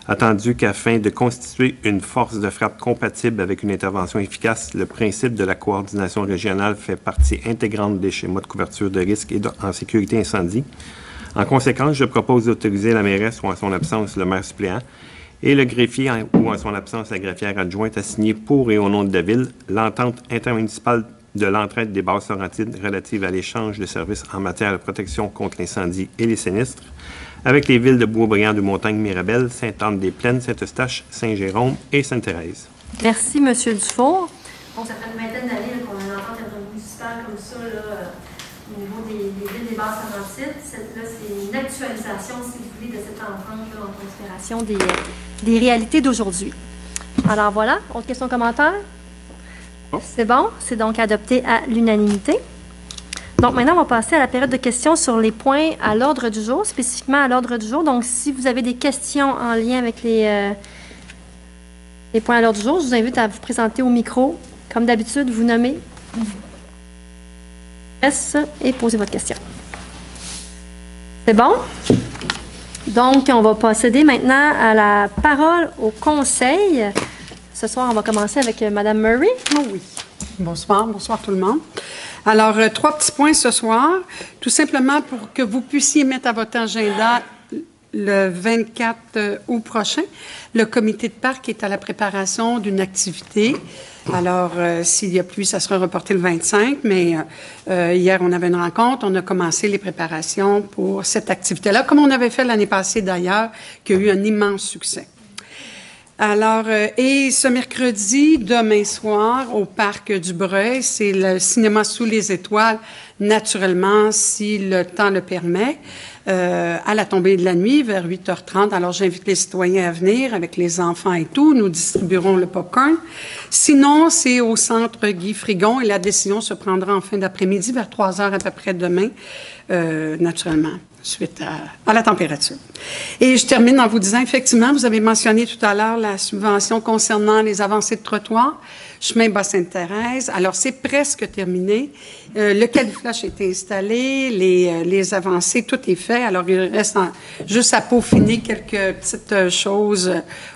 Attendu qu'afin de constituer une force de frappe compatible avec une intervention efficace, le principe de la coordination régionale fait partie intégrante des schémas de couverture de risque et en sécurité incendie. En conséquence, je propose d'autoriser la mairesse ou en son absence le maire suppléant et le greffier ou en son absence la greffière adjointe à signer pour et au nom de la ville l'entente intermunicipale de l'entraide des Basses-Laurentides relative à l'échange de services en matière de protection contre l'incendie et les sinistres avec les villes de Boisbriand, Deux-Montagnes, Mirabel, Sainte-Anne-des-Plaines, Saint-Eustache, Saint-Jérôme et Sainte-Thérèse. Merci, M. Dufour. Bon, ça fait une vingtaine d'années qu'on a une entente intermunicipale comme ça, là, au niveau des villes des Basses-Laurentides. Là, c'est une actualisation, si vous voulez, de cette entente là, en considération des réalités d'aujourd'hui. Alors voilà, autre question, commentaire? Oh. C'est bon, c'est donc adopté à l'unanimité. Donc maintenant, on va passer à la période de questions sur les points à l'ordre du jour, spécifiquement à l'ordre du jour. Donc, si vous avez des questions en lien avec les points à l'ordre du jour, je vous invite à vous présenter au micro. Comme d'habitude, vous nommez et posez votre question. C'est bon? Donc, on va procéder maintenant à la parole au conseil. Ce soir, on va commencer avec Mme Murray. Oh oui. Bonsoir tout le monde. Alors, 3 petits points ce soir, tout simplement pour que vous puissiez mettre à votre agenda le 24 août prochain. Le comité de parc est à la préparation d'une activité. Alors, s'il y a plus, ça sera reporté le 25, mais hier, on avait une rencontre, on a commencé les préparations pour cette activité-là, comme on avait fait l'année passée d'ailleurs, qui a eu un immense succès. Alors, et ce mercredi, demain soir, au Parc du Breuil, c'est le cinéma sous les étoiles, naturellement, si le temps le permet, à la tombée de la nuit, vers 8h30. Alors, j'invite les citoyens à venir avec les enfants et tout. Nous distribuerons le popcorn. Sinon, c'est au centre Guy Frigon et la décision se prendra en fin d'après-midi, vers 3h à peu près demain, naturellement, suite à la température. Et je termine en vous disant, effectivement, vous avez mentionné tout à l'heure la subvention concernant les avancées de trottoir, chemin Bas-Sainte-Thérèse. Alors, c'est presque terminé. Le califlage est installé, les avancées, tout est fait. Alors, il reste juste à peaufiner quelques petites choses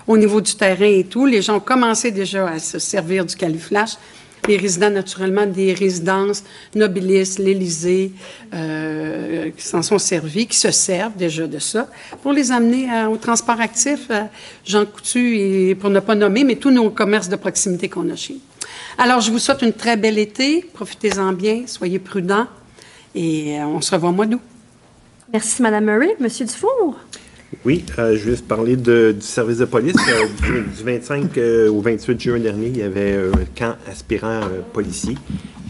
au niveau du terrain et tout. Les gens ont commencé déjà à se servir du califlage. Les résidents, naturellement, des résidences, Nobilis, l'Élysée, qui s'en sont servis, qui se servent déjà de ça, pour les amener au transport actif, Jean Coutu, et pour ne pas nommer, mais tous nos commerces de proximité qu'on a chez nous. Alors, je vous souhaite une très belle été. Profitez-en bien, soyez prudents, et on se revoit au mois d'août. Merci, Mme Murray. Monsieur Dufour? Oui, je vais juste parler du service de police. Du 25 au 28 juin dernier, il y avait un camp aspirant policier.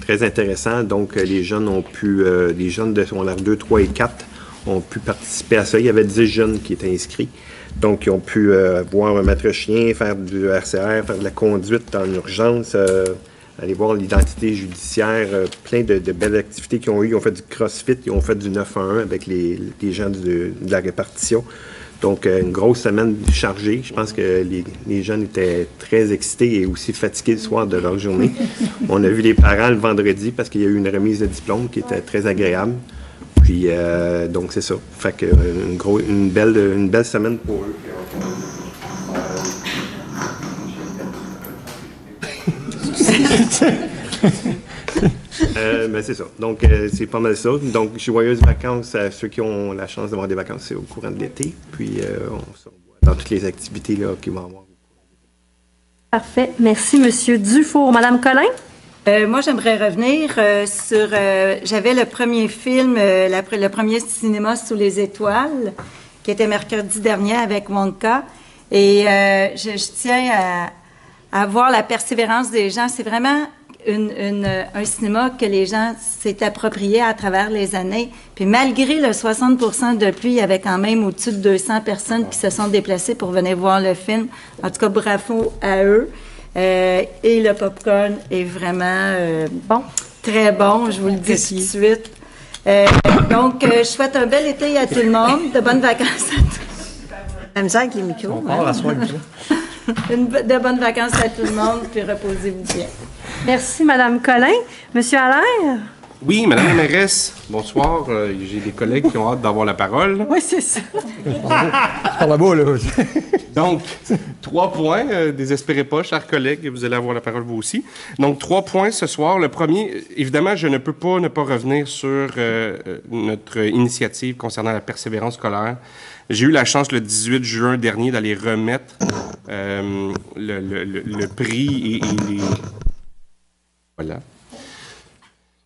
Très intéressant. Donc, les jeunes de secondaire 2, 3 et 4 ont pu participer à ça. Il y avait 10 jeunes qui étaient inscrits. Donc, ils ont pu voir un maître chien, faire du RCR, faire de la conduite en urgence, aller voir l'identité judiciaire, plein de belles activités qu'ils ont eues. Ils ont fait du crossfit, ils ont fait du 9-1-1 avec les gens de la répartition. Donc, une grosse semaine chargée. Je pense que les jeunes étaient très excités et aussi fatigués le soir de leur journée. On a vu les parents le vendredi parce qu'il y a eu une remise de diplôme qui était très agréable. Puis, donc, c'est ça. Fait que une belle semaine pour eux. Ben c'est ça. Donc, c'est pas mal ça. Donc, joyeuses vacances à ceux qui ont la chance d'avoir des vacances au courant de l'été. Puis, on se revoit dans toutes les activités là, qu'ils vont avoir. Parfait. Merci, M. Dufour. Mme Collin? Moi, j'aimerais revenir sur... j'avais le premier film, le premier cinéma sous les étoiles, qui était mercredi dernier avec Wonka. Et je tiens à voir la persévérance des gens. C'est vraiment un cinéma que les gens s'est approprié à travers les années. Puis malgré le 60% de pluie, il y avait quand même au-dessus de 200 personnes qui se sont déplacées pour venir voir le film. En tout cas, bravo à eux. Et le popcorn est vraiment bon, très bon, je vous le dis tout de suite. Donc, je souhaite un bel été à tout le monde, de bonnes vacances à tous. Même ça avec les micros. De bonnes vacances à tout le monde, puis reposez-vous bien. Merci, Madame Collin. Monsieur Allaire? Oui, Madame la mairesse, bonsoir. J'ai des collègues qui ont hâte d'avoir la parole. Oui, c'est ça. Par là-bas, là. Donc, 3 points. Désespérez pas, chers collègues, vous allez avoir la parole vous aussi. Donc, 3 points ce soir. Le premier, évidemment, je ne peux pas ne pas revenir sur notre initiative concernant la persévérance scolaire. J'ai eu la chance le 18 juin dernier d'aller remettre le prix et les... Voilà.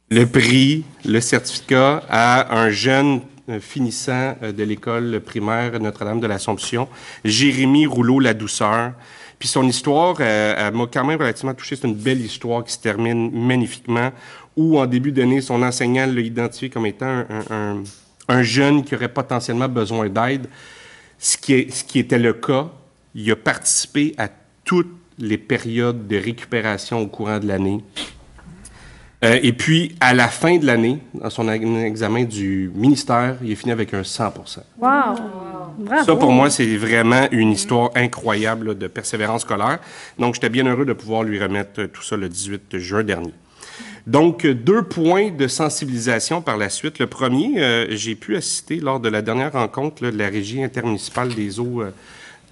Le prix, le certificat à un jeune finissant de l'école primaire Notre-Dame de l'Assomption, Jérémy Rouleau-Ladouceur. Puis son histoire, elle m'a quand même relativement touché. C'est une belle histoire qui se termine magnifiquement, où en début d'année, son enseignant l'a identifié comme étant un jeune qui aurait potentiellement besoin d'aide, ce qui était le cas. Il a participé à toutes les périodes de récupération au courant de l'année. Et puis, à la fin de l'année, dans son examen du ministère, il est fini avec un 100%. Wow! Bravo! Ça, pour moi, c'est vraiment une histoire incroyable là, de persévérance scolaire. Donc, j'étais bien heureux de pouvoir lui remettre tout ça le 18 juin dernier. Donc, 2 points de sensibilisation par la suite. Le premier, j'ai pu assister lors de la dernière rencontre là, de la Régie intermunicipale des eaux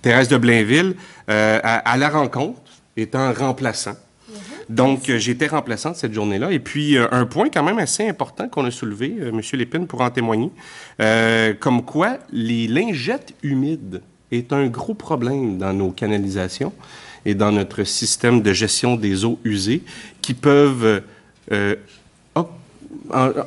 Thérèse de Blainville à la rencontre, étant remplaçant. Donc, j'étais remplaçante cette journée-là. Et puis, un point quand même assez important qu'on a soulevé, M. Lépine pourra en témoigner, comme quoi les lingettes humides est un gros problème dans nos canalisations et dans notre système de gestion des eaux usées qui peuvent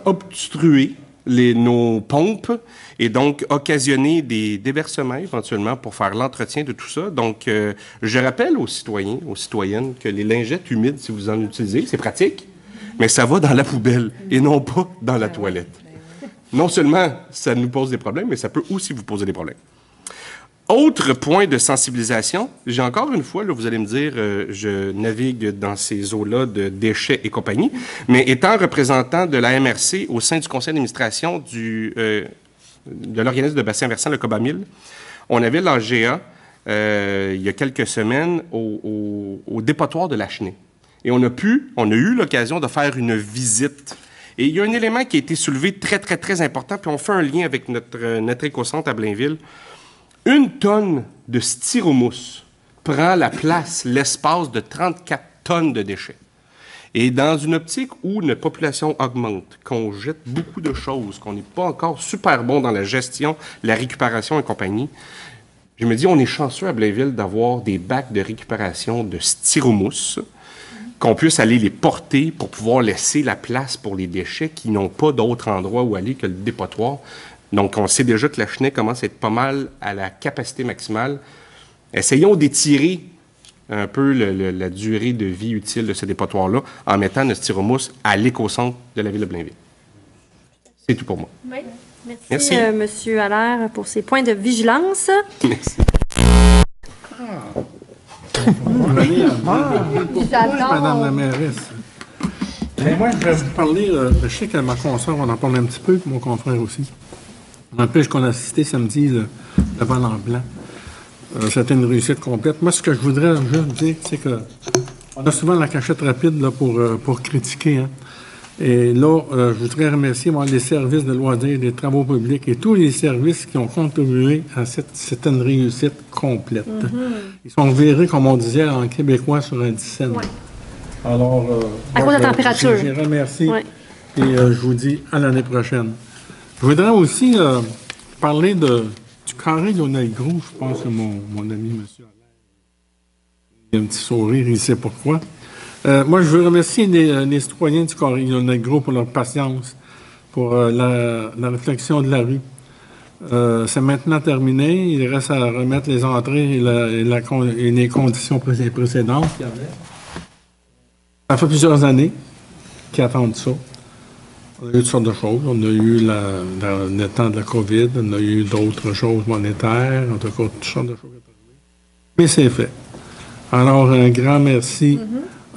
obstruer nos pompes et donc occasionner des déversements éventuellement pour faire l'entretien de tout ça. Donc, je rappelle aux citoyens, aux citoyennes que les lingettes humides, si vous en utilisez, c'est pratique, mais ça va dans la poubelle et non pas dans la toilette. Non seulement ça nous pose des problèmes, mais ça peut aussi vous poser des problèmes. Autre point de sensibilisation, j'ai encore une fois, là, vous allez me dire, je navigue dans ces eaux-là de déchets et compagnie, mais étant représentant de la MRC au sein du conseil d'administration de l'organisme de bassin versant, le COBAMIL, on avait l'AGA il y a quelques semaines au dépotoir de Lachenay. Et on a eu l'occasion de faire une visite. Et il y a un élément qui a été soulevé très, très, très important, puis on fait un lien avec notre écocentre à Blainville. 1 tonne de styromousse prend la place, l'espace de 34 tonnes de déchets. Et dans une optique où notre population augmente, qu'on jette beaucoup de choses, qu'on n'est pas encore super bon dans la gestion, la récupération et compagnie, je me dis, on est chanceux à Blainville d'avoir des bacs de récupération de styromousse, qu'on puisse aller les porter pour pouvoir laisser la place pour les déchets qui n'ont pas d'autre endroit où aller que le dépotoir. Donc, on sait déjà que Lachenay commence à être pas mal à la capacité maximale. Essayons d'étirer un peu la durée de vie utile de ce dépotoir-là en mettant notre styromousse à l'écocentre de la ville de Blainville. C'est tout pour moi. Oui. Merci. Monsieur Allaire, pour ces points de vigilance. Merci. Madame la mairesse. Moi, je vais vous parler, je sais que ma consoeur, on en parle un petit peu, mon confrère aussi. N'empêche qu'on a assisté samedi le vol en blanc. C'était une réussite complète. Moi, ce que je voudrais juste dire, c'est que on a souvent la cachette rapide là, pour critiquer. Hein. Et là, je voudrais remercier les services de loisirs, des travaux publics et tous les services qui ont contribué à cette une réussite complète. Ils sont virés, comme on disait en québécois, sur un 10 cents. Ouais. Alors, à cause de la température. Je remercie et je vous dis à l'année prochaine. Je voudrais aussi parler du carré Lionel-Gros, je pense que mon ami, M. Allaire, il a un petit sourire, il sait pourquoi. Moi, je veux remercier les citoyens du carré Lionel-Gros pour leur patience, pour la réflexion de la rue. C'est maintenant terminé. Il reste à remettre les entrées et les conditions précédentes qu'il y avait. Ça fait plusieurs années qu'ils attendent ça. On a eu toutes sortes de choses. On a eu dans le temps de la COVID, on a eu d'autres choses monétaires, en tout cas, toutes sortes de choses. Mais c'est fait. Alors, un grand merci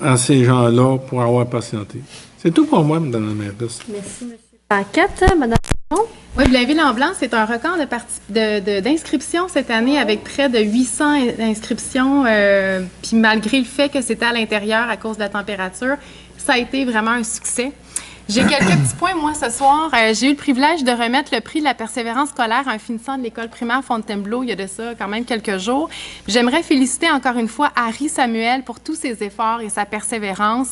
à ces gens-là pour avoir patienté. C'est tout pour moi, Mme la mairesse. Merci, M. Paquette. Mme Oui, Blainville-en-Blanc, c'est un record d'inscription cette année avec près de 800 inscriptions. Puis malgré le fait que c'était à l'intérieur à cause de la température, ça a été vraiment un succès. J'ai quelques petits points, moi, ce soir. J'ai eu le privilège de remettre le prix de la persévérance scolaire à un finissant de l'école primaire Fontainebleau il y a de ça quand même quelques jours. J'aimerais féliciter encore une fois Harry Samuel pour tous ses efforts et sa persévérance.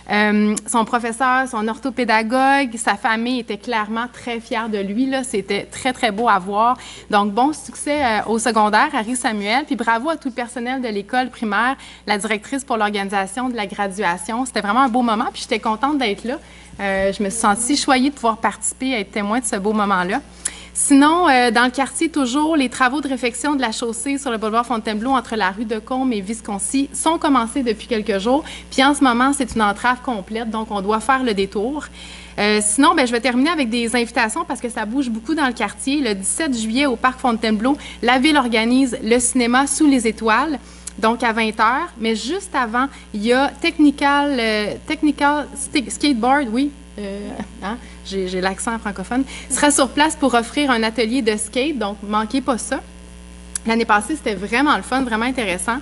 Son professeur, son orthopédagogue, sa famille était clairement très fière de lui. C'était très, très beau à voir. Donc, bon succès au secondaire, Harry Samuel. Puis bravo à tout le personnel de l'école primaire, la directrice pour l'organisation de la graduation. C'était vraiment un beau moment, puis j'étais contente d'être là. Je me suis sentie choyée de pouvoir participer et être témoin de ce beau moment-là. Sinon, dans le quartier, toujours, les travaux de réfection de la chaussée sur le boulevard Fontainebleau entre la rue de Combe et Visconti sont commencés depuis quelques jours. Puis en ce moment, c'est une entrave complète, donc on doit faire le détour. Sinon, je vais terminer avec des invitations parce que ça bouge beaucoup dans le quartier. Le 17 juillet, au parc Fontainebleau, la Ville organise le cinéma Sous les étoiles. Donc, à 20h. Mais juste avant, il y a Technical Skateboard, oui. J'ai l'accent francophone, sera sur place pour offrir un atelier de skate, donc manquez pas ça. L'année passée, c'était vraiment le fun, vraiment intéressant.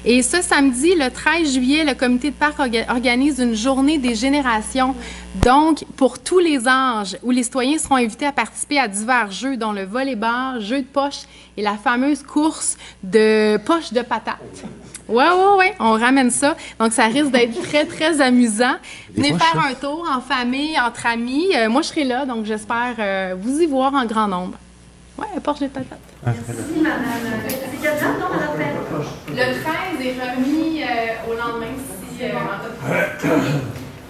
Et ce samedi, le 13 juillet, le comité de parc organise une journée des générations, donc pour tous les âges, où les citoyens seront invités à participer à divers jeux, dont le volley-ball, jeu de poche et la fameuse course de poche de patates. Oui, on ramène ça. Donc, ça risque d'être très, très amusant. Venez faire un tour en famille, entre amis. Moi, je serai là, donc j'espère vous y voir en grand nombre. Oui, poche de patates. Merci, Madame. C'est quelle date, non, Madame Perron? Le 13 est remis au lendemain, si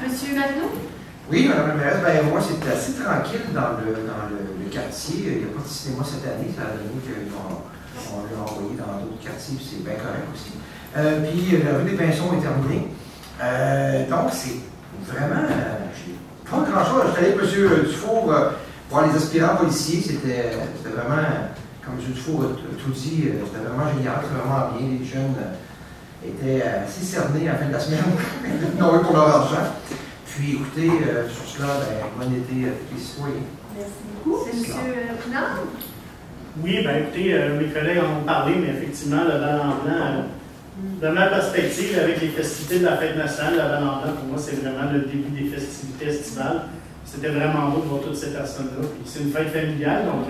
Monsieur Marino? Oui, Madame la mairesse, moi, c'est assez tranquille dans le quartier. Il n'y a pas de cinéma cette année. Ça a donné qu'on l'a envoyé dans d'autres quartiers, puis c'est bien correct aussi. Puis la rue des Pinceaux est terminée. Donc, c'est vraiment... pas grand-chose. Je suis allé avec M. Dufour voir les aspirants policiers. C'était vraiment... Comme M. Dufour a tout dit, c'était vraiment génial, c'était vraiment bien. Les jeunes étaient assez cernés à la fin de la semaine, non eux pour leur argent. Puis écoutez, sur cela, bon été à tous les citoyens. Merci beaucoup. C'est M. Pinard? Oui, écoutez, mes collègues en ont parlé, mais effectivement, le bal en blanc, de ma perspective, avec les festivités de la fête nationale, le bal en blanc, pour moi, c'est vraiment le début des festivités estivales. C'était vraiment beau de voir toutes ces personnes-là. C'est une fête familiale, donc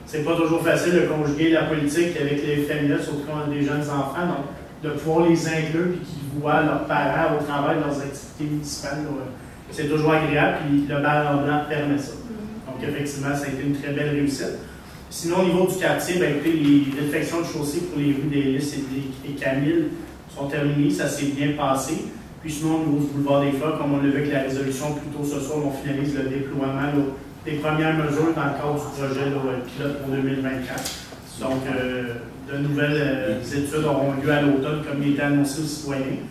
c'est pas toujours facile de conjuguer la politique avec les familles, surtout quand on a des jeunes enfants, donc de pouvoir les inclure et qu'ils voient leurs parents au travers de leurs activités municipales. C'est toujours agréable, puis le bal en blanc permet ça. Donc, effectivement, ça a été une très belle réussite. Sinon, au niveau du quartier, écoutez, les réfections de chaussée pour les rues des Lys et Camille sont terminées, ça s'est bien passé. Puis sinon, au niveau du boulevard des Fleurs, comme on l'a vu avec la résolution plus tôt ce soir, on finalise le déploiement des premières mesures dans le cadre du projet pilote pour 2024. Donc, de nouvelles études auront lieu à l'automne, comme il était annoncé aux citoyens.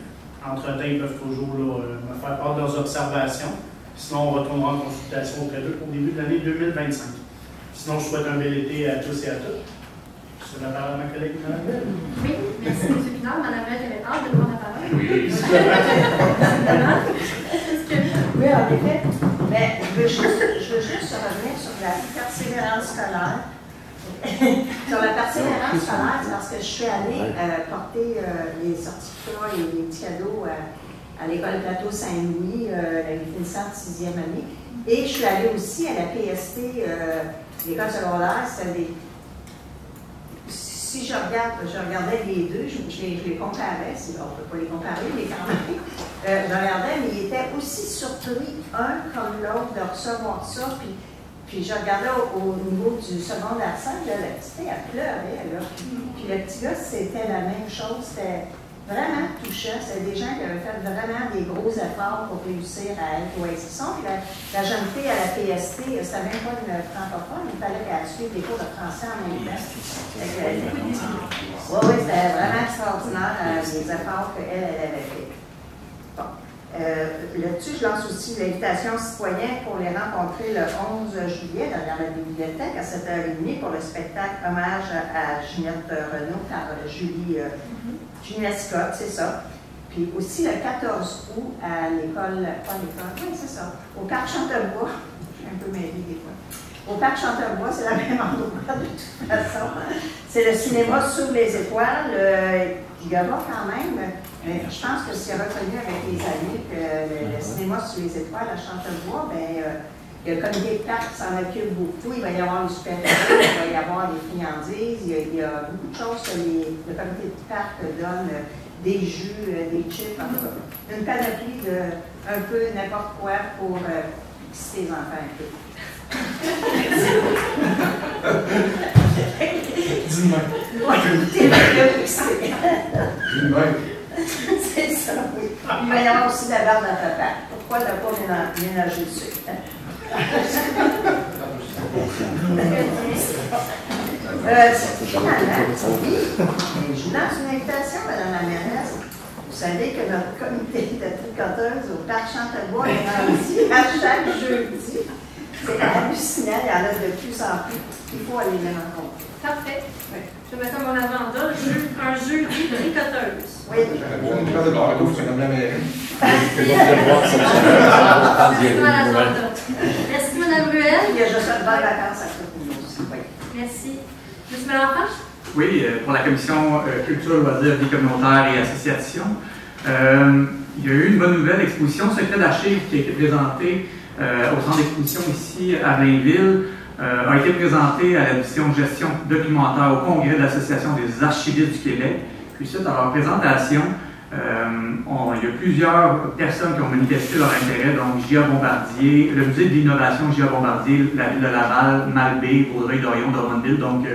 Entre-temps, ils peuvent toujours me faire part de leurs observations. Sinon, on retournera en consultation auprès d'eux pour le début de l'année 2025. Sinon, je souhaite un bel été à tous et à toutes. Je donne la parole à ma collègue, Mme Bell. Oui, merci, M. Pinard. Mme Bell avait hâte de prendre la parole. Oui, oui, en effet. Mais je veux juste revenir sur la persévérance scolaire. Sur la persévérance scolaire, c'est parce que je suis allée porter les certificats et les petits cadeaux à l'école Plateau Saint-Louis, la finissante 6e année. Et je suis allée aussi à la PST, l'école secondaire. Si je regardais les deux, je les comparais, on ne peut pas les comparer, mais quand même, je regardais, mais ils étaient aussi surpris, un comme l'autre, de recevoir ça. Puis je regardais au niveau du secondaire 5, la petite fille, elle pleurait. Puis le petit gars, c'était la même chose. vraiment touchant. C'est des gens qui avaient fait vraiment des gros efforts pour réussir à être au SISON. Puis la jeune fille à la PST, c'était même pas une francophone, il fallait qu'elle suive des cours de français en même temps. Oui, c'était vraiment extraordinaire les efforts qu'elle avait fait. Bon. Là-dessus, je lance aussi l'invitation citoyen pour les rencontrer le 11 juillet dans la bibliothèque à 7h30 pour le spectacle Hommage à Ginette Renaud par Julie Scott, c'est ça. Puis aussi le 14 août à l'école, oui, c'est ça, au Parc Chantelois, je suis un peu mêlée des fois. Au Parc Chantelois, c'est la même endroit de toute façon. C'est le cinéma Sous les étoiles. Il y aura quand même, mais je pense que c'est reconnu avec les amis que le cinéma Sous les étoiles à Chantelois, il y a le comité de parc qui s'en occupe beaucoup. Il va y avoir les super-héros, il va y avoir des friandises, il y a beaucoup de choses que le comité de parc donne, des jus, des chips, en tout cas. Une panoplie de un peu n'importe quoi pour exciter les enfants un peu. C'est ça, oui. Il va y avoir aussi la barre dans papa. Pourquoi ne pas ménager dessus? Je vous lance une invitation, Mme la mairesse. Vous savez que notre comité de tricoteuses au Parc Chantelois est rendu à chaque jeudi. C'est hallucinant, il y en a de plus en plus. Il faut aller les rencontrer. Parfait. Oui. Je vais mettre mon agenda, un jeudi de tricoteuse. Oui. Merci, Mme Ruel. Il y a juste une bonne vacance à côté aussi. Merci. M. Mélenchon? Oui, pour la commission Culture, Loisirs, Vie communautaire et Association, il y a eu une bonne nouvelle exposition Secret d'archives qui a été présentée au centre d'exposition ici à Blainville, a été présentée à la mission de gestion documentaire au congrès de l'Association des archivistes du Québec. Puis suite à leur présentation, il y a plusieurs personnes qui ont manifesté leur intérêt, donc J.A. Bombardier, le musée de l'innovation J.A. Bombardier, la ville de Laval, Malbaie, Vaudreuil-Dorion, Drummondville. Donc,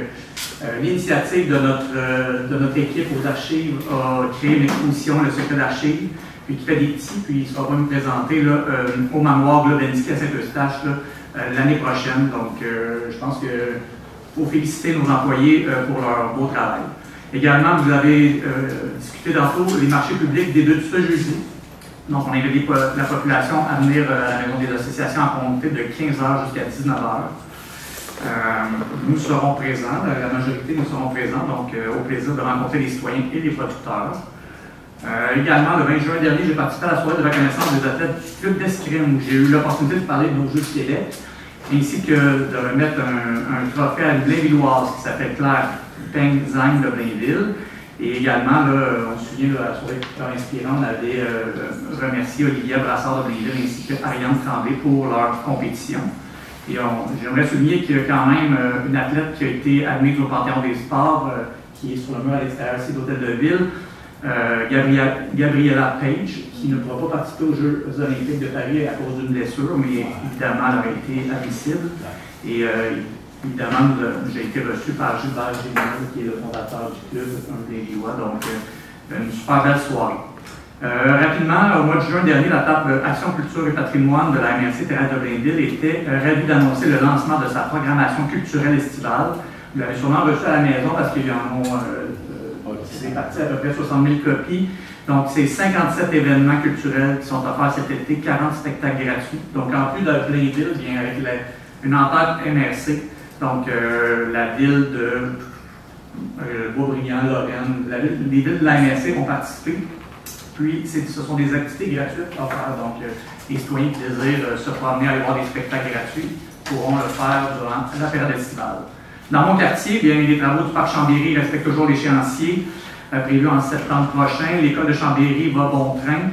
l'initiative de notre équipe aux archives a créé une exposition, le secret d'archives, puis qui fait des petits, puis il sera nous présenter là, au manoir Globensky à Saint-Eustache l'année prochaine. Donc, je pense qu'il faut féliciter nos employés pour leur beau travail. Également, vous avez discuté tantôt les marchés publics des 2 de ce jeudi. Donc, on invite la population à venir à la Maison des associations à compter de 15h jusqu'à 19h. Nous serons présents, la majorité nous serons présents, donc au plaisir de rencontrer les citoyens et les producteurs. Également, le 20 juin dernier, j'ai participé à la soirée de reconnaissance des athlètes du club d'escrime où j'ai eu l'opportunité de parler de nos Jeux du Québec, ainsi que de remettre un trophée à une Blainvilloise qui s'appelle Claire Peng Zhang de Blainville. Et également, là, on se souvient de la soirée culturelle inspirante, on avait remercié Olivia Brassard de Blainville ainsi que Ariane Tremblay pour leur compétition. Et j'aimerais souligner qu'il y a quand même une athlète qui a été admise au Panthéon des sports, qui est sur le mur à l'extérieur ici de l'Hôtel de Ville, Gabriella Page, qui ne pourra pas participer aux Jeux olympiques de Paris à cause d'une blessure, mais évidemment, elle aurait été admissible. Et évidemment, j'ai été reçu par Gilbert Génial, qui est le fondateur du club, un Blainvillois, donc une super belle soirée. Rapidement, au mois de juin dernier, la table Action, Culture et Patrimoine de la MRC Thérèse de Blainville était ravie d'annoncer le lancement de sa programmation culturelle estivale. Vous l'avez sûrement reçu à la maison parce qu'il y en a c'est parti à peu près 60 000 copies. Donc, c'est 57 événements culturels qui sont offerts cet été, 40 spectacles gratuits. Donc, en plus de Blainville, bien avec une entente MRC, donc la ville de Beaubriand, Lorraine, les villes de la MRC ont participé. Puis, ce sont des activités gratuites à faire. Donc, les citoyens qui désirent se promener, aller voir des spectacles gratuits, pourront le faire durant la période estivale. Dans mon quartier, bien, les travaux du parc Chambéry respectent toujours l'échéancier prévu en septembre prochain. L'école de Chambéry va bon train.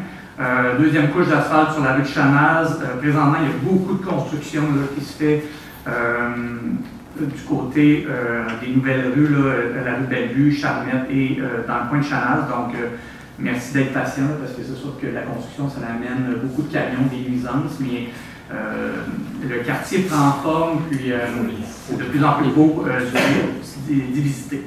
Deuxième couche d'asphalte sur la rue de Chanaz. Présentement, il y a beaucoup de construction là, qui se fait du côté des nouvelles rues, là, la rue Bellevue, Charmette et dans le coin de Chanaz. Donc, merci d'être patient là, parce que c'est sûr que la construction, ça amène beaucoup de camions, des nuisances, mais le quartier prend forme, puis c'est de plus en plus beau d'y visiter.